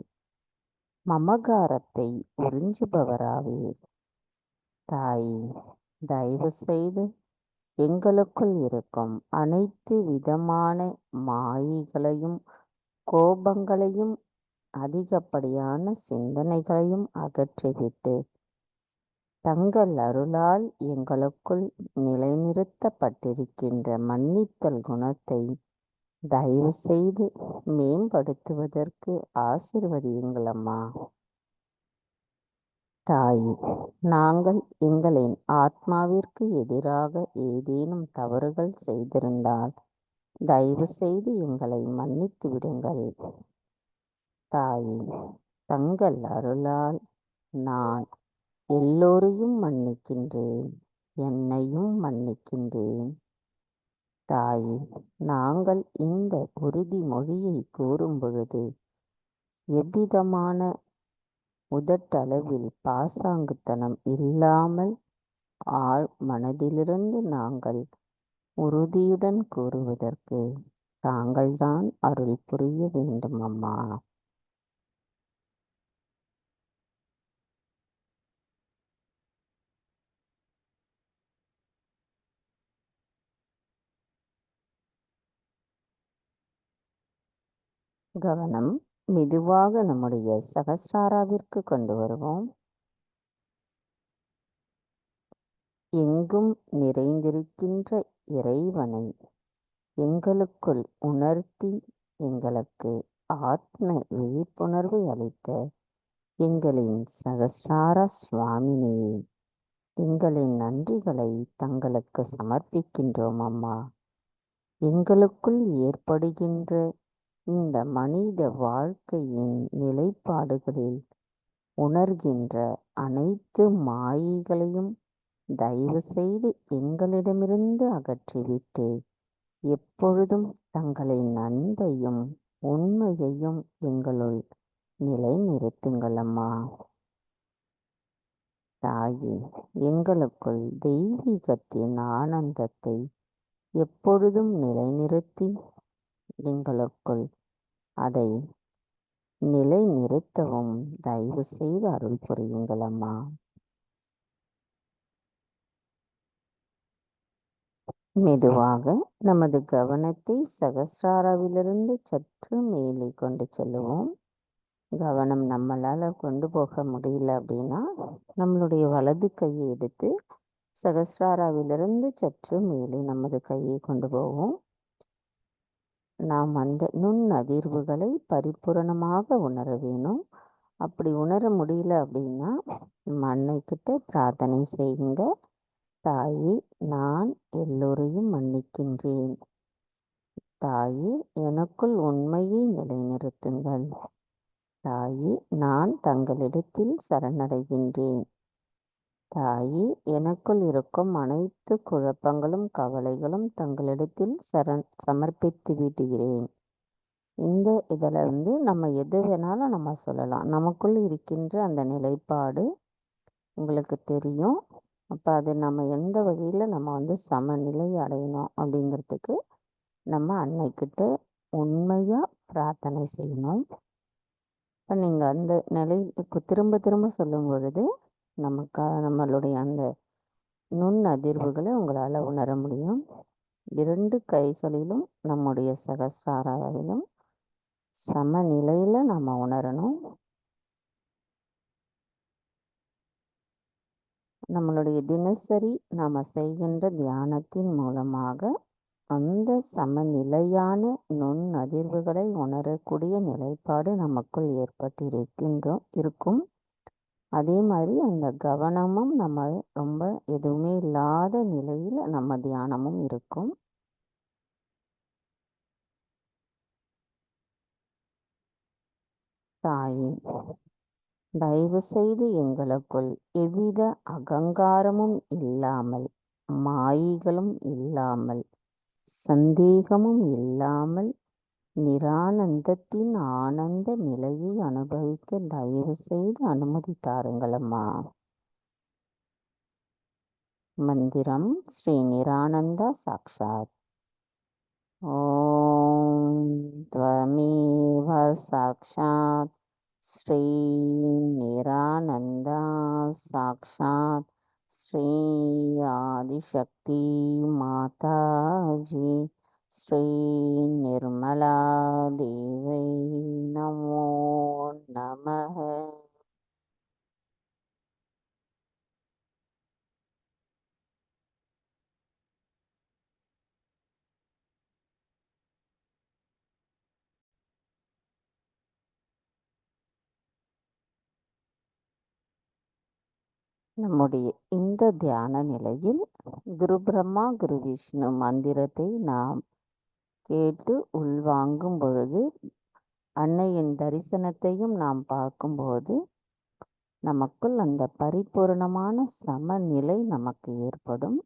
மமகாரத்தை உறிஞ்சுபவராவீர். தாயே, தயவு செய்து எங்களுக்குள் இருக்கும் அனைத்து விதமான மாயைகளையும் கோபங்களையும் அதிகப்படியான சிந்தனைகளையும் அகற்றிவிட்டு தங்கள் அருளால் எங்களுக்குள் நிலைநிறுத்தப்பட்டிருக்கின்ற மன்னித்தல் குணத்தை தயவு செய்து மேம்படுத்துவதற்கு ஆசீர்வதியுங்களம்மா. தாயே, நாங்கள் எங்களின் ஆத்மாவிற்கு எதிராக ஏதேனும் தவறுகள் செய்திருந்தால் தயவு செய்து எங்களை மன்னித்து விடுங்கள். தாயே, தங்கள் அருளால் நான் எல்லோரையும் மன்னிக்கின்றேன், என்னையும் மன்னிக்கின்றேன். தாயே, நாங்கள் இந்த உறுதிமொழியை கூறும் பொழுது எவ்விதமான உதட்டளவில் பாசாங்குத்தனம் இல்லாமல் ஆழ் மனதிலிருந்து நாங்கள் உறுதியுடன் கூறுவதற்கு தாங்கள்தான் அருள் புரிய வேண்டும் அம்மா. கவனம் மெதுவாக நம்முடைய சகஸ்ராராவிற்கு கொண்டு வருவோம். எங்கும் நிறைந்திருக்கின்ற இறைவனை எங்களுக்குள் உணர்த்தி எங்களுக்கு ஆத்ம விழிப்புணர்வை அளித்த எங்களின் சகஸ்ரார சுவாமினியே, எங்களின் நன்றிகளை தங்களுக்கு சமர்ப்பிக்கின்றோம் அம்மா. எங்களுக்குள் ஏற்படுகின்ற இந்த மனித வாழ்க்கையின் நிலைப்பாடுகளில் உணர்கின்ற அனைத்து மாயைகளையும் தயவு செய்து எங்களிடமிருந்து அகற்றிவிட்டு எப்பொழுதும் தங்களின் அன்பையும் உண்மையையும் எங்களுள் நிலை நிறுத்துங்கள் அம்மா. தாயே, எங்களுக்குள் தெய்வீகத்தின் ஆனந்தத்தை எப்பொழுதும் நிலைநிறுத்தி எங்களுக்குள் அதை நிலைநிறுத்தவும் தயவு செய்து அருள் புரியுங்கள் அம்மா. மெதுவாக நமது கவனத்தை சகஸ்ராராவிலிருந்து சற்று மேலே கொண்டு செல்லுவோம். கவனம் நம்மளால் கொண்டு போக முடியல அப்படின்னா நம்மளுடைய வலது கையை எடுத்து சகஸ்ராராவிலிருந்து சற்று மேலே நமது கையை கொண்டு போவோம். நாம் அந்த நுண் அதிர்வுகளை பரிபூரணமாக உணர வேணும். அப்படி உணர முடியல அப்படின்னா அன்னைக்கிட்ட பிரார்த்தனை செய்யுங்க. தாயே, நான் எல்லோரையும் மன்னிக்கின்றேன். தாயே, எனக்குள் உண்மையை நிலைநிறுத்துங்கள். தாயே, நான் தங்களிடத்தில் சரணடைகின்றேன். தாயே, எனக்குள் இருக்கும் அனைத்து குழப்பங்களும் கவலைகளும் தங்களிடத்தில் சமர்ப்பித்து விடுகிறேன். இந்த இதில் நம்ம எது வேணாலும் நம்ம சொல்லலாம். நமக்குள் இருக்கின்ற அந்த நிலைப்பாடு உங்களுக்கு தெரியும். அப்போ அது நம்ம எந்த வழியில் நம்ம சமநிலை அடையணும் அப்படிங்கிறதுக்கு நம்ம அன்னைக்கிட்ட உண்மையாக பிரார்த்தனை செய்யணும். இப்போ நீங்கள் அந்த நிலைக்கு திரும்ப திரும்ப சொல்லும் பொழுது நம்மளுடைய அந்த நுண் அதிர்வுகளை உங்களால் உணர முடியும். 2 கைகளிலும் நம்முடைய சகஸ்ராராவிலும் சமநிலையில் நம்ம உணரணும். நம்மளுடைய தினசரி நாம் செய்கின்ற தியானத்தின் மூலமாக அந்த சமநிலையான நுண் அதிர்வுகளை உணரக்கூடிய நிலைப்பாடு நமக்குள் இருக்கும். அதே மாதிரி அந்த கவனமும் நம்ம ரொம்ப எதுவுமே இல்லாத நிலையில் நம்ம தியானமும் இருக்கும். தாயே, தயவு செய்து எங்களுக்குள் எவ்வித அகங்காரமும் இல்லாமல், மாயைகளும் இல்லாமல், சந்தேகமும் இல்லாமல் நிரானந்தத்தின் ஆனந்த நிலையை அனுபவிக்க தயவு செய்து அனுமதி தாருங்களம்மா. மந்திரம் ஸ்ரீ நிரானந்தா சாக்ஷாத். ஓம் த்வமேவ சாக்ஷாத் ஸ்ரீ நிரானந்தா சாக்ஷாத் ஸ்ரீ ஆதிசக்தி மாதாஜி ஸ்ரீ நிர்மலா தேவை நமோ நமः. நம்முடைய இந்த தியான நிலையில் குரு பிரம்மா குரு விஷ்ணு மந்திரத்தை நாம் கேட்டு உள்வாங்கும் பொழுது, அன்னையின் தரிசனத்தையும் நாம் பார்க்கும்போது நமக்குள் அந்த பரிபூரணமான சமநிலை நமக்கு ஏற்படும்.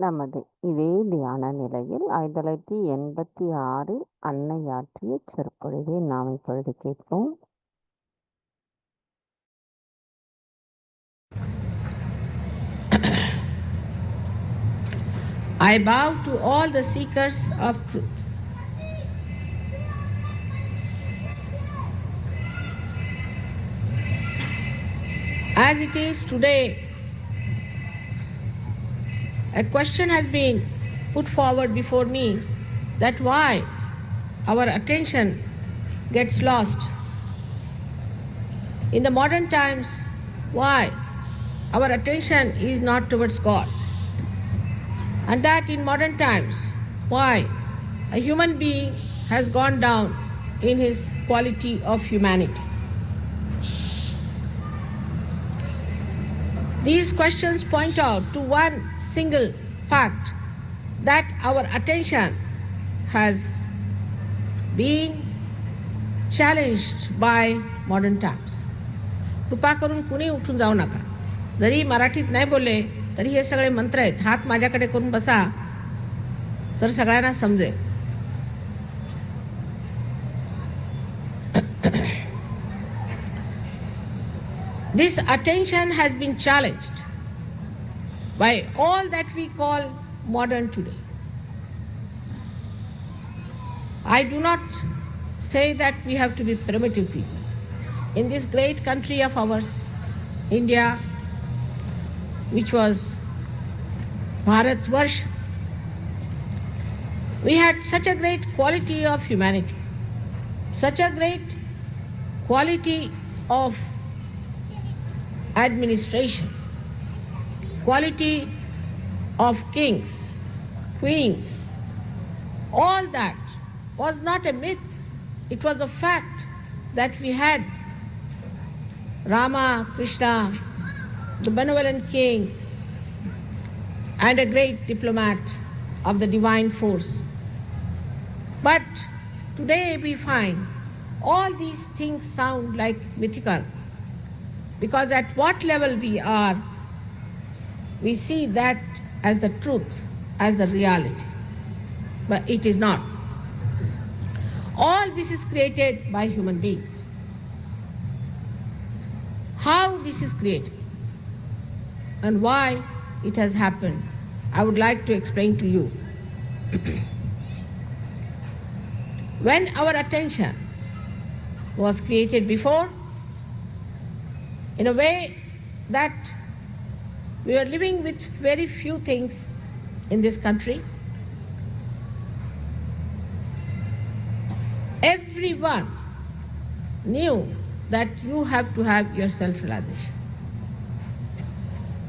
நமது இதே தியான நிலையில் 1986 அன்னை ஆற்றிய சொற்பொழிவை நாம் இப்பொழுது கேட்போம். I bow to all the seekers of truth. As it is today, a question has been put forward before me that why our attention gets lost. In the modern times, why our attention is not towards God. And that in modern times, why a human being has gone down in his quality of humanity. These questions point out to one single fact, that our attention has been challenged by modern times. कृपा करून कुणी उठून जाऊ नका. जरी मराठीत नाही बोलले तरी हे सगळे मंत्र आहेत. हात माझ्याकडे करून बसा तर सगळ्यांना समजेल. This attention has been challenged by all that we call modern today. I do not say that we have to be primitive people. In this great country of ours, India, which was Bharatvarsh, we had such a great quality of humanity. such a great quality of administration, quality of kings, queens, all that was not a myth. It was a fact that we had Rama, Krishna, the benevolent king, and a great diplomat of the divine force. But today we find all these things sound like mythical, because at what level we are, we see that as the truth, as the reality. But it is not. All this is created by human beings. How this is created and why it has happened, I would like to explain to you. When our attention was created before, in a way that we were living with very few things in this country, everyone knew that you have to have your self-realization.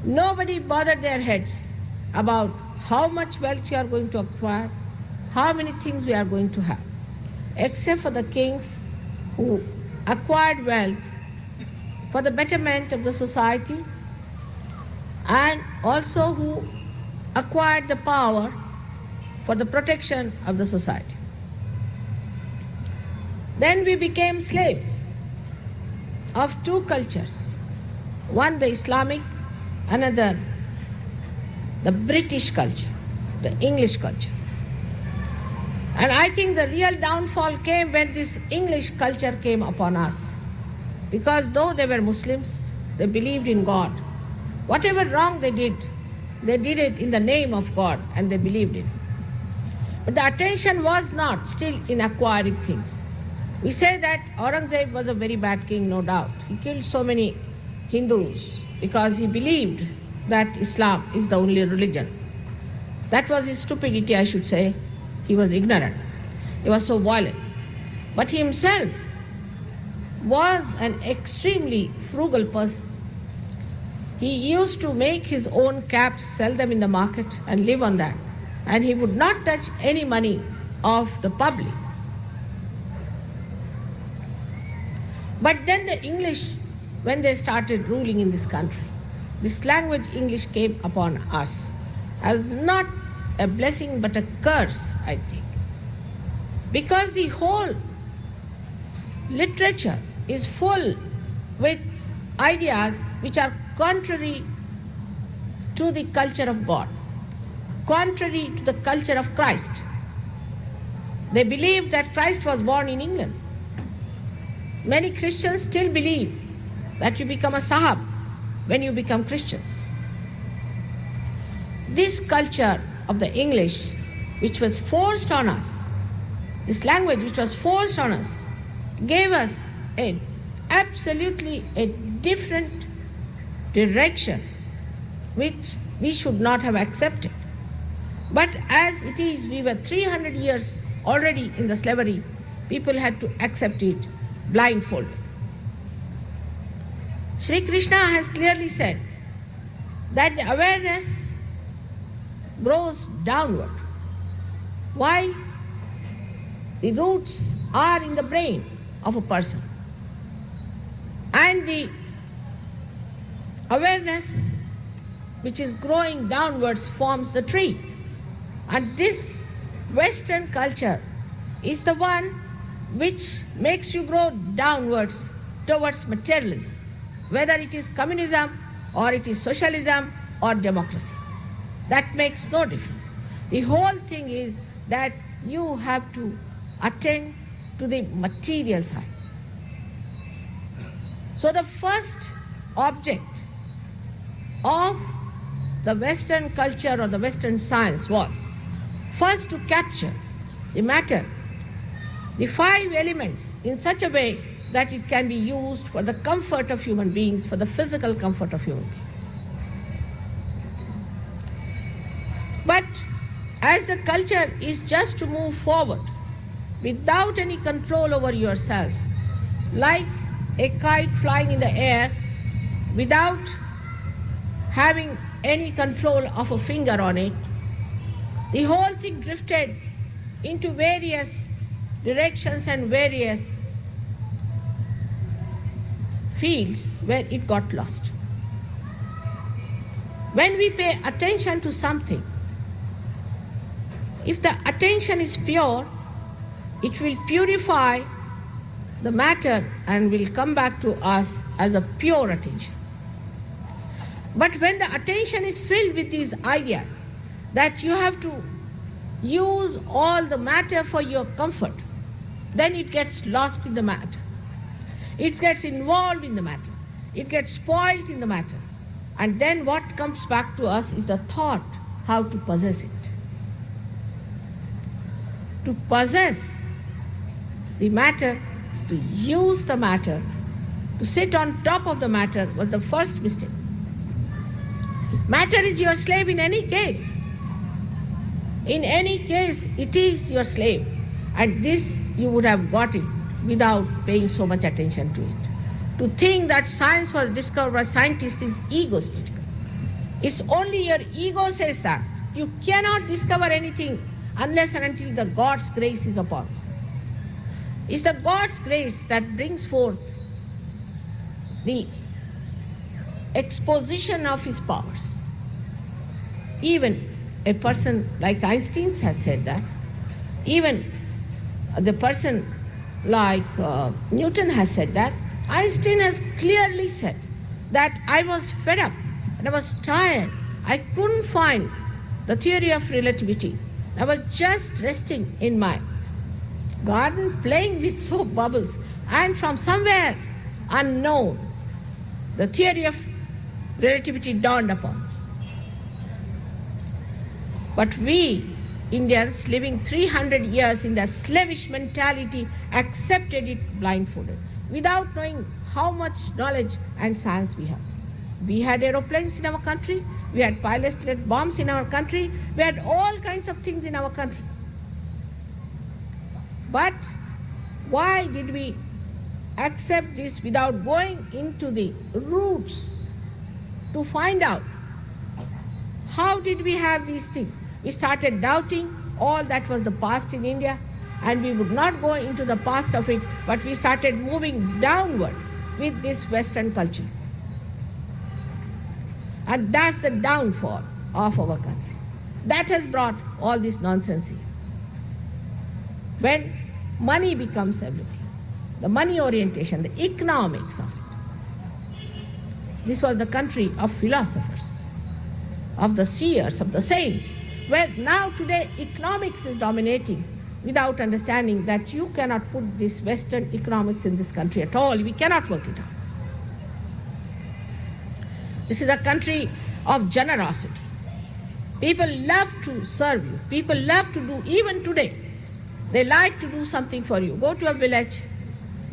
Nobody bothered their heads about how much wealth you are going to acquire, how many things we are going to have, except for the kings who acquired wealth for the betterment of the society and also who acquired the power for the protection of the society. Then we became slaves of two cultures, one the Islamic, another the British culture, the English culture. And I think the real downfall came when this English culture came upon us. Because though they were Muslims, they believed in God. Whatever wrong they did it in the name of God, and they believed it. But the attention was not still in acquiring things. We say that Aurangzeb was a very bad king, no doubt. He killed so many Hindus because he believed that Islam is the only religion. That was his stupidity, I should say. He was ignorant. He was so violent. But he himself was an extremely frugal person. He used to make his own caps, sell them in the market, and live on that. And he would not touch any money of the public. But then the English, when they started ruling in this country, this language English came upon us as not a blessing but a curse, I think. Because the whole literature is full with ideas which are contrary to the culture of God, contrary to the culture of Christ. They believe that Christ was born in England. Many Christians still believe that you become a Sahab when you become Christians. This culture of the English, which was forced on us, this language which was forced on us, gave us absolutely a different direction which we should not have accepted. But as it is, we were 300 years already in the slavery, people had to accept it blindfolded. Sri Krishna has clearly said that the awareness grows downward. Why? The roots are in the brain of a person. And the awareness which is growing downwards forms the tree. And this Western culture is the one which makes you grow downwards towards materialism, whether it is communism or it is socialism or democracy. That makes no difference. The whole thing is that you have to attend to the material side. So the first object of the Western culture or the Western science was first to capture the matter, the 5 elements, in such a way that it can be used for the comfort of human beings, for the physical comfort of human beings. But as the culture is just to move forward, without any control over yourself, like a kite flying in the air without having any control of a finger on it. The whole thing drifted into various directions and various fields where it got lost. When we pay attention to something, if the attention is pure, it will purify the matter and will come back to us as a pure attention. But when the attention is filled with these ideas that you have to use all the matter for your comfort, then it gets lost in the matter. It gets involved in the matter. It gets spoiled in the matter. And then what comes back to us is the thought how to possess it. To possess the matter, to use the matter, to sit on top of the matter was the first mistake. Matter is your slave in any case. In any case, it is your slave. And this you would have got it without paying so much attention to it. To think that science was discovered by scientists is egotistical. It's only your ego says that. You cannot discover anything unless and until the God's grace is upon you. It's the God's grace that brings forth the exposition of his powers. Even a person like Einstein had said that. Even the person like Newton has said that. Einstein has clearly said that I was fed up and I was tired. I couldn't find the theory of relativity. I was just resting in my garden playing with soap bubbles, and from somewhere unknown the theory of relativity dawned upon me. But we Indians living 300 years in that slavish mentality accepted it blindfolded, without knowing how much knowledge and science we have. We had aeroplanes in our country, we had piloted bombs in our country, we had all kinds of things in our country. But why did we accept this without going into the roots to find out how did we have these things? We started doubting all that was the past in India, and we would not go into the past of it, but we started moving downward with this Western culture. And that's the downfall of our country. That has brought all this nonsense here. When money becomes everything, the money orientation, the economics of it. This was the country of philosophers, of the seers, of the saints, where now today economics is dominating without understanding that you cannot put this Western economics in this country at all. We cannot work it out. This is a country of generosity. People love to serve you. People love to do, even today, they like to do something for you. Go to a village,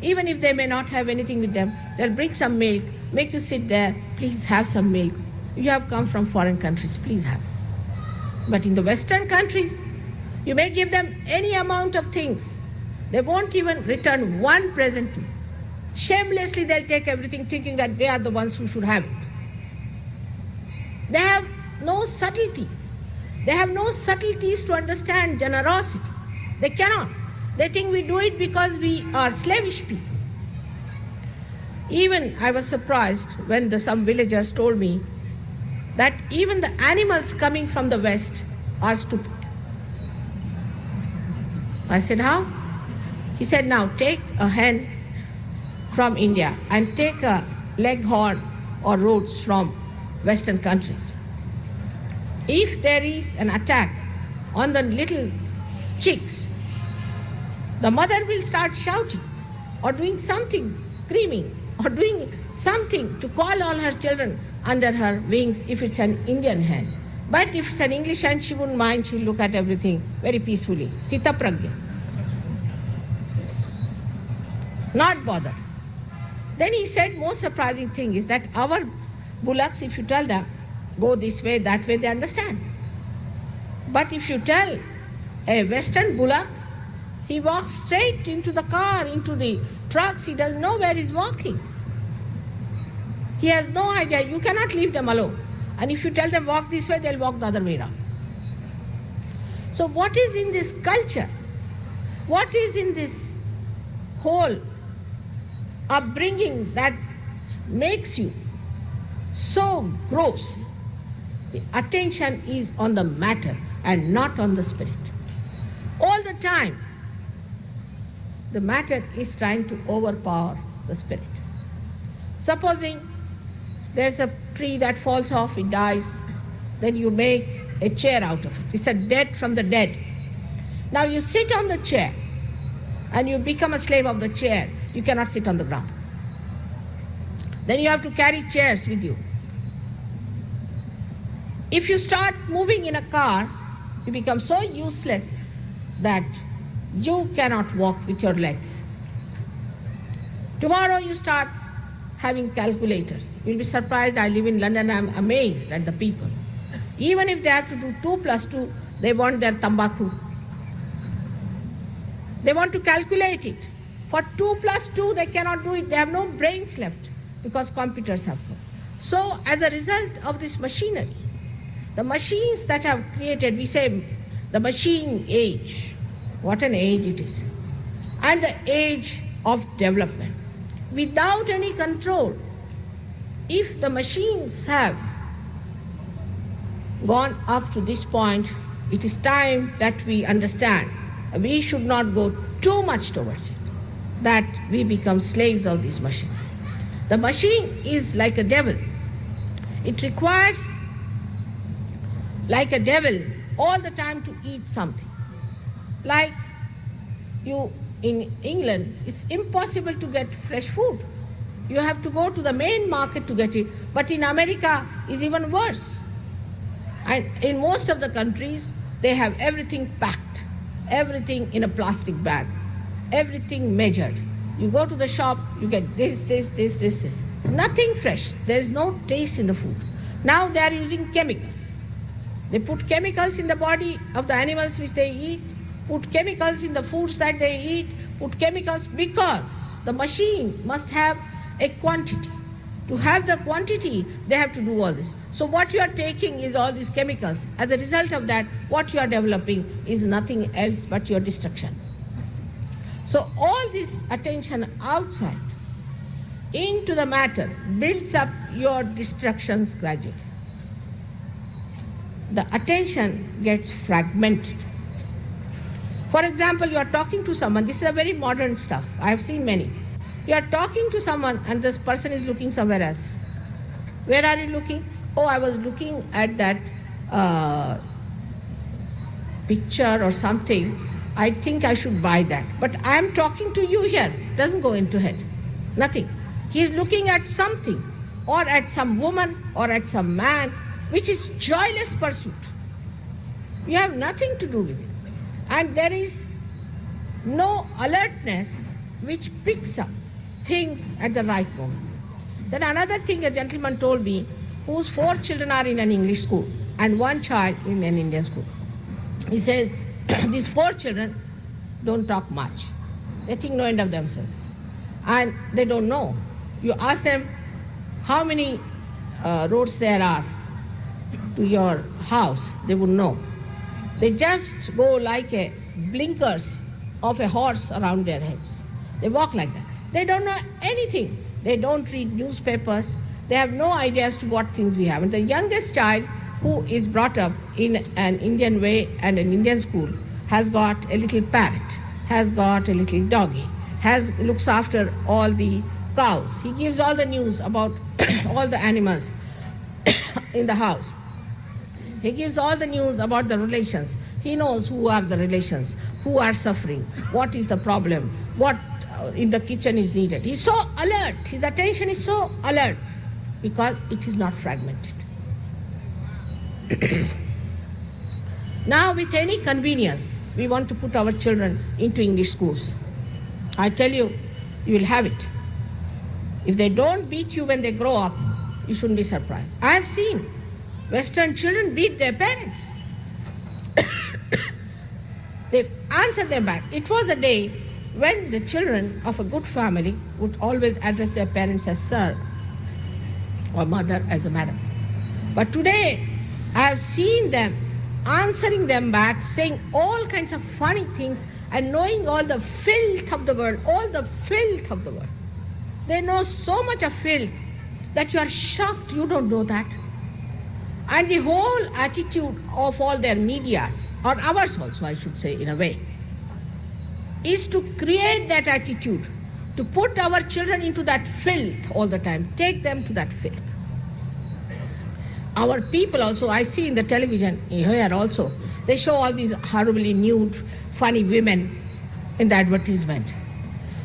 even if they may not have anything with them, they'll bring some milk, make you sit there, please have some milk. You have come from foreign countries, please have it. But in the Western countries, you may give them any amount of things. They won't even return one present to you. Shamelessly they'll take everything thinking that they are the ones who should have it. They have no subtleties. They have no subtleties to understand generosity. They cannot. They think we do it because we are slavish people. Even I was surprised when some villagers told me that even the animals coming from the West are stupid. I said, how? He said, now take a hen from India and take a leghorn or roads from Western countries. If there is an attack on the little chicks, the mother will start shouting or doing something, screaming, or doing something to call all her children under her wings if it's an Indian hen. But if it's an English hen, she wouldn't mind, she'll look at everything very peacefully. Sthita pragya. Not bothered. Then he said, most surprising thing is that our bullocks, if you tell them, go this way, that way, they understand. But if you tell a Western bullock, He walks straight into the car, into the trucks. He doesn't know where he's walking. He has no idea. You cannot leave them alone. And if you tell them walk this way, they'll walk the other way around. So what is in this culture? What is in this whole upbringing that makes you so gross? The attention is on the matter and not on the spirit. All the time, the matter is trying to overpower the spirit. Supposing there's a tree that falls off, it dies, then you make a chair out of it. It's a dead from the dead. Now you sit on the chair and you become a slave of the chair. You cannot sit on the ground. Then you have to carry chairs with you. If you start moving in a car, you become so useless that you cannot walk with your legs. Tomorrow you start having calculators. You'll be surprised. I live in London. I'm amazed at the people. Even if they have to do 2 plus 2, they want their tambaku. They want to calculate it. For 2 plus 2, they cannot do it. They have no brains left because computers have come. So as a result of this machinery, the machines that have created, we say the machine age, what an age it is, and the age of development. Without any control, if the machines have gone up to this point, it is time that we understand we should not go too much towards it, that we become slaves of this machine. The machine is like a devil. It requires, like a devil, all the time to eat something. Like you in England, it's impossible to get fresh food. You have to go to the main market to get it. But in America, it's even worse. And in most of the countries, they have everything packed, everything in a plastic bag, everything measured. You go to the shop, you get this. Nothing fresh. There is no taste in the food. Now they are using chemicals. They put chemicals in the body of the animals which they eat, put chemicals in the foods that they eat, put chemicals because the machine must have a quantity. To have the quantity, they have to do all this. So what you are taking is all these chemicals. As a result of that, what you are developing is nothing else but your destruction. So all this attention outside into the matter builds up your destructions gradually. The attention gets fragmented. For example, you are talking to someone. This is a very modern stuff. I have seen many. You are talking to someone and this person is looking somewhere else. Where are you looking? Oh, I was looking at that picture or something. I think I should buy that. But I am talking to you here. It doesn't go into head. Nothing. He is looking at something or at some woman or at some man, which is joyless pursuit. You have nothing to do with it. And there is no alertness which picks up things at the right moment. Then another thing a gentleman told me, whose 4 children are in an English school and 1 child in an Indian school. He says, these 4 children don't talk much. They think no end of themselves. And they don't know. You ask them how many roads there are to your house, they would know. They just go like a blinkers of a horse around their heads. They walk like that. They don't know anything. They don't read newspapers. They have no idea as to what things we have. And the youngest child, who is brought up in an Indian way and an Indian school, has got a little parrot, has got a little doggy, looks after all the cows. He gives all the news about all the animals in the house. He gives all the news about the relations. He knows who are the relations, who are suffering, what is the problem, what in the kitchen is needed. He's so alert. His attention is so alert because it is not fragmented. Now, with any convenience, we want to put our children into English schools. I tell you, you will have it. If they don't beat you when they grow up, you shouldn't be surprised. I have seen Western children beat their parents. They answered them back. It was a day when the children of a good family would always address their parents as sir or mother as a madam. But today, I have seen them answering them back, saying all kinds of funny things and knowing all the filth of the world, all the filth of the world. They know so much of filth that you are shocked you don't know that. And the whole attitude of all their medias, or ours also, I should say, in a way, is to create that attitude, to put our children into that filth all the time, take them to that filth. Our people also, I see in the television here also, they show all these horribly nude, funny women in the advertisement.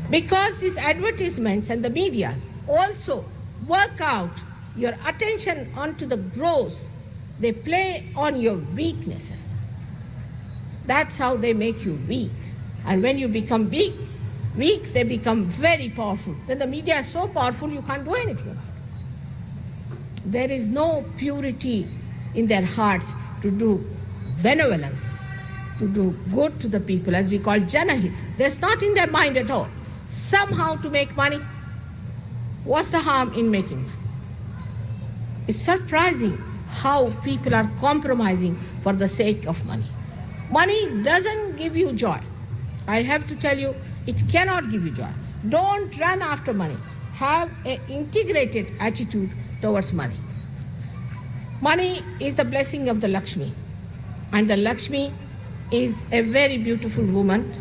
Because these advertisements and the medias also work out your attention onto the gross. They play on your weaknesses. That's how they make you weak. And when you become weak, they become very powerful. Then the media is so powerful you can't do anything about it. There is no purity in their hearts to do benevolence, to do good to the people, as we call janahit. There's not in their mind at all. Somehow to make money. What's the harm in making money? It's surprising how people are compromising for the sake of money. Money doesn't give you joy. I have to tell you, it cannot give you joy. Don't run after money. Have an integrated attitude towards money. Money is the blessing of the Lakshmi. And the Lakshmi is a very beautiful woman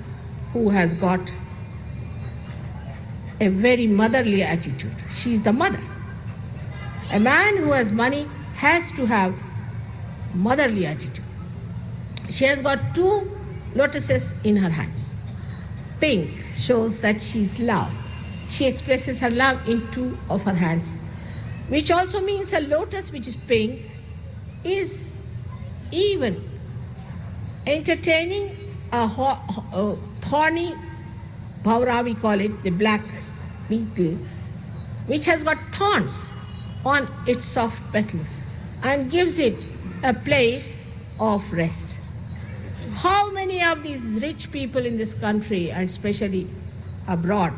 who has got a very motherly attitude. She is the mother. A man who has money has to have motherly attitude. She has got 2 lotuses in her hands. Pink shows that she is love. She expresses her love in 2 of her hands, which also means a lotus which is pink is even entertaining a thorny bhaura, we call it, the black beetle, which has got thorns on its soft petals and gives it a place of rest. How many of these rich people in this country, and especially abroad,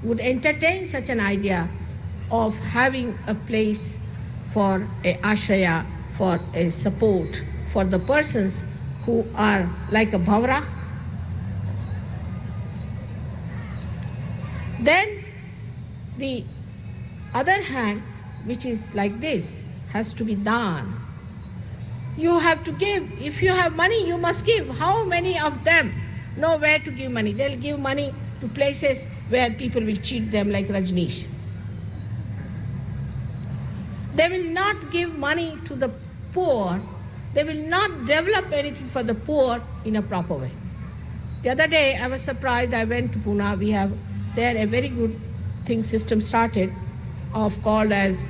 would entertain such an idea of having a place for a ashraya, for a support for the persons who are like a bhavra? Then the other hand, which is like this, has to be daan. You have to give. If you have money, you must give. How many of them know where to give money? They'll give money to places where people will cheat them, like Rajneesh. They will not give money to the poor. They will not develop anything for the poor in a proper way. The other day, I was surprised. I went to Pune. We have there a very good system started called as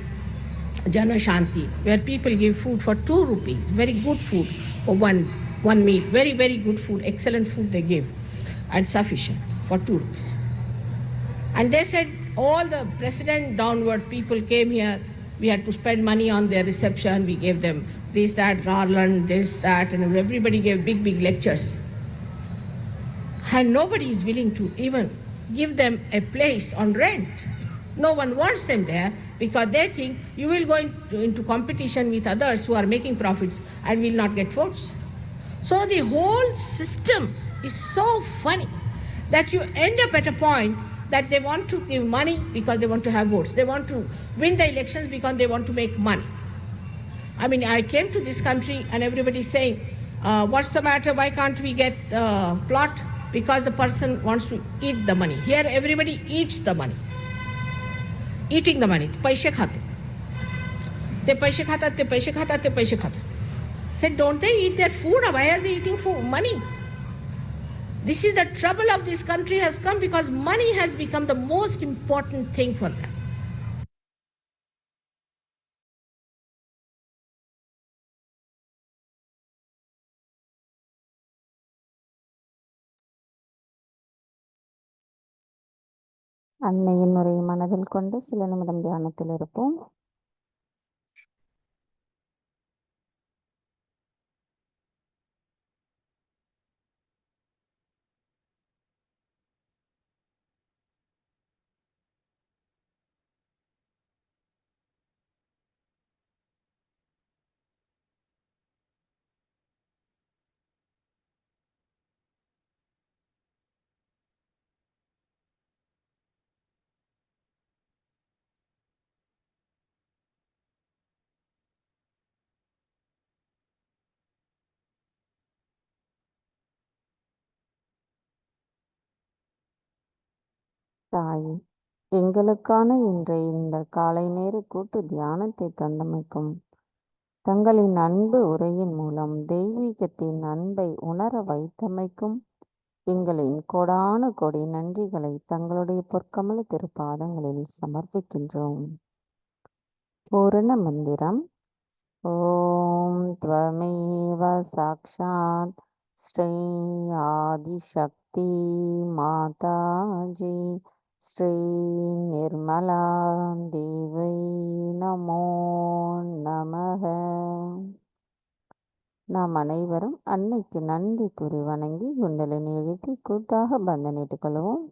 Jana Shanti, where people give food for 2 rupees, very good food for one meal, very, very good food, excellent food they give, and sufficient for 2 rupees. And they said all the president downward people came here, we had to spend money on their reception, we gave them this, that, garland, this, that, and everybody gave big, big lectures. And nobody is willing to even give them a place on rent. No one wants them there because they think you will go into competition with others who are making profits and will not get votes. So the whole system is so funny that you end up at a point that they want to give money because they want to have votes. They want to win the elections because they want to make money. I mean, I came to this country and everybody is saying, what's the matter? Why can't we get plot? Because the person wants to eat the money. Here everybody eats the money. Eating the money. पैसे खाते. They पैसे खातात, they पैसे खातात, they पैसे खातात. Said, don't they eat their food? Why are they eating food? Money? This is the trouble of this country has come because money has become the most important thing for them. அன்னையின் உரையை மனதில் கொண்டு சில நிமிடம் தியானத்தில் இருப்போம். தாயே, எங்களுக்கான இன்றைய இந்த காலை நேர கூட்டு தியானத்தை தந்தமைக்கும் தங்களின் அன்பு உரையின் மூலம் தெய்வீகத்தின் அன்பை உணர வைத்தமைக்கும் எங்களின் கோடான கோடி நன்றிகளை தங்களுடைய பொற்கமல திருப்பாதங்களில் சமர்ப்பிக்கின்றோம். பூரண மந்திரம். ஓம் த்வமேவ சாக்ஷாத் ஸ்ரீ ஆதிசக்தி மாதாஜி ஸ்ரீ நிர்மலா தேவை நமோ நமக. நாம் அனைவரும் அன்னைக்கு நன்றி கூறி வணங்கி குண்டலினி எழுப்பி கூட்டாக பந்தனிட்டுக் கொள்வோம்.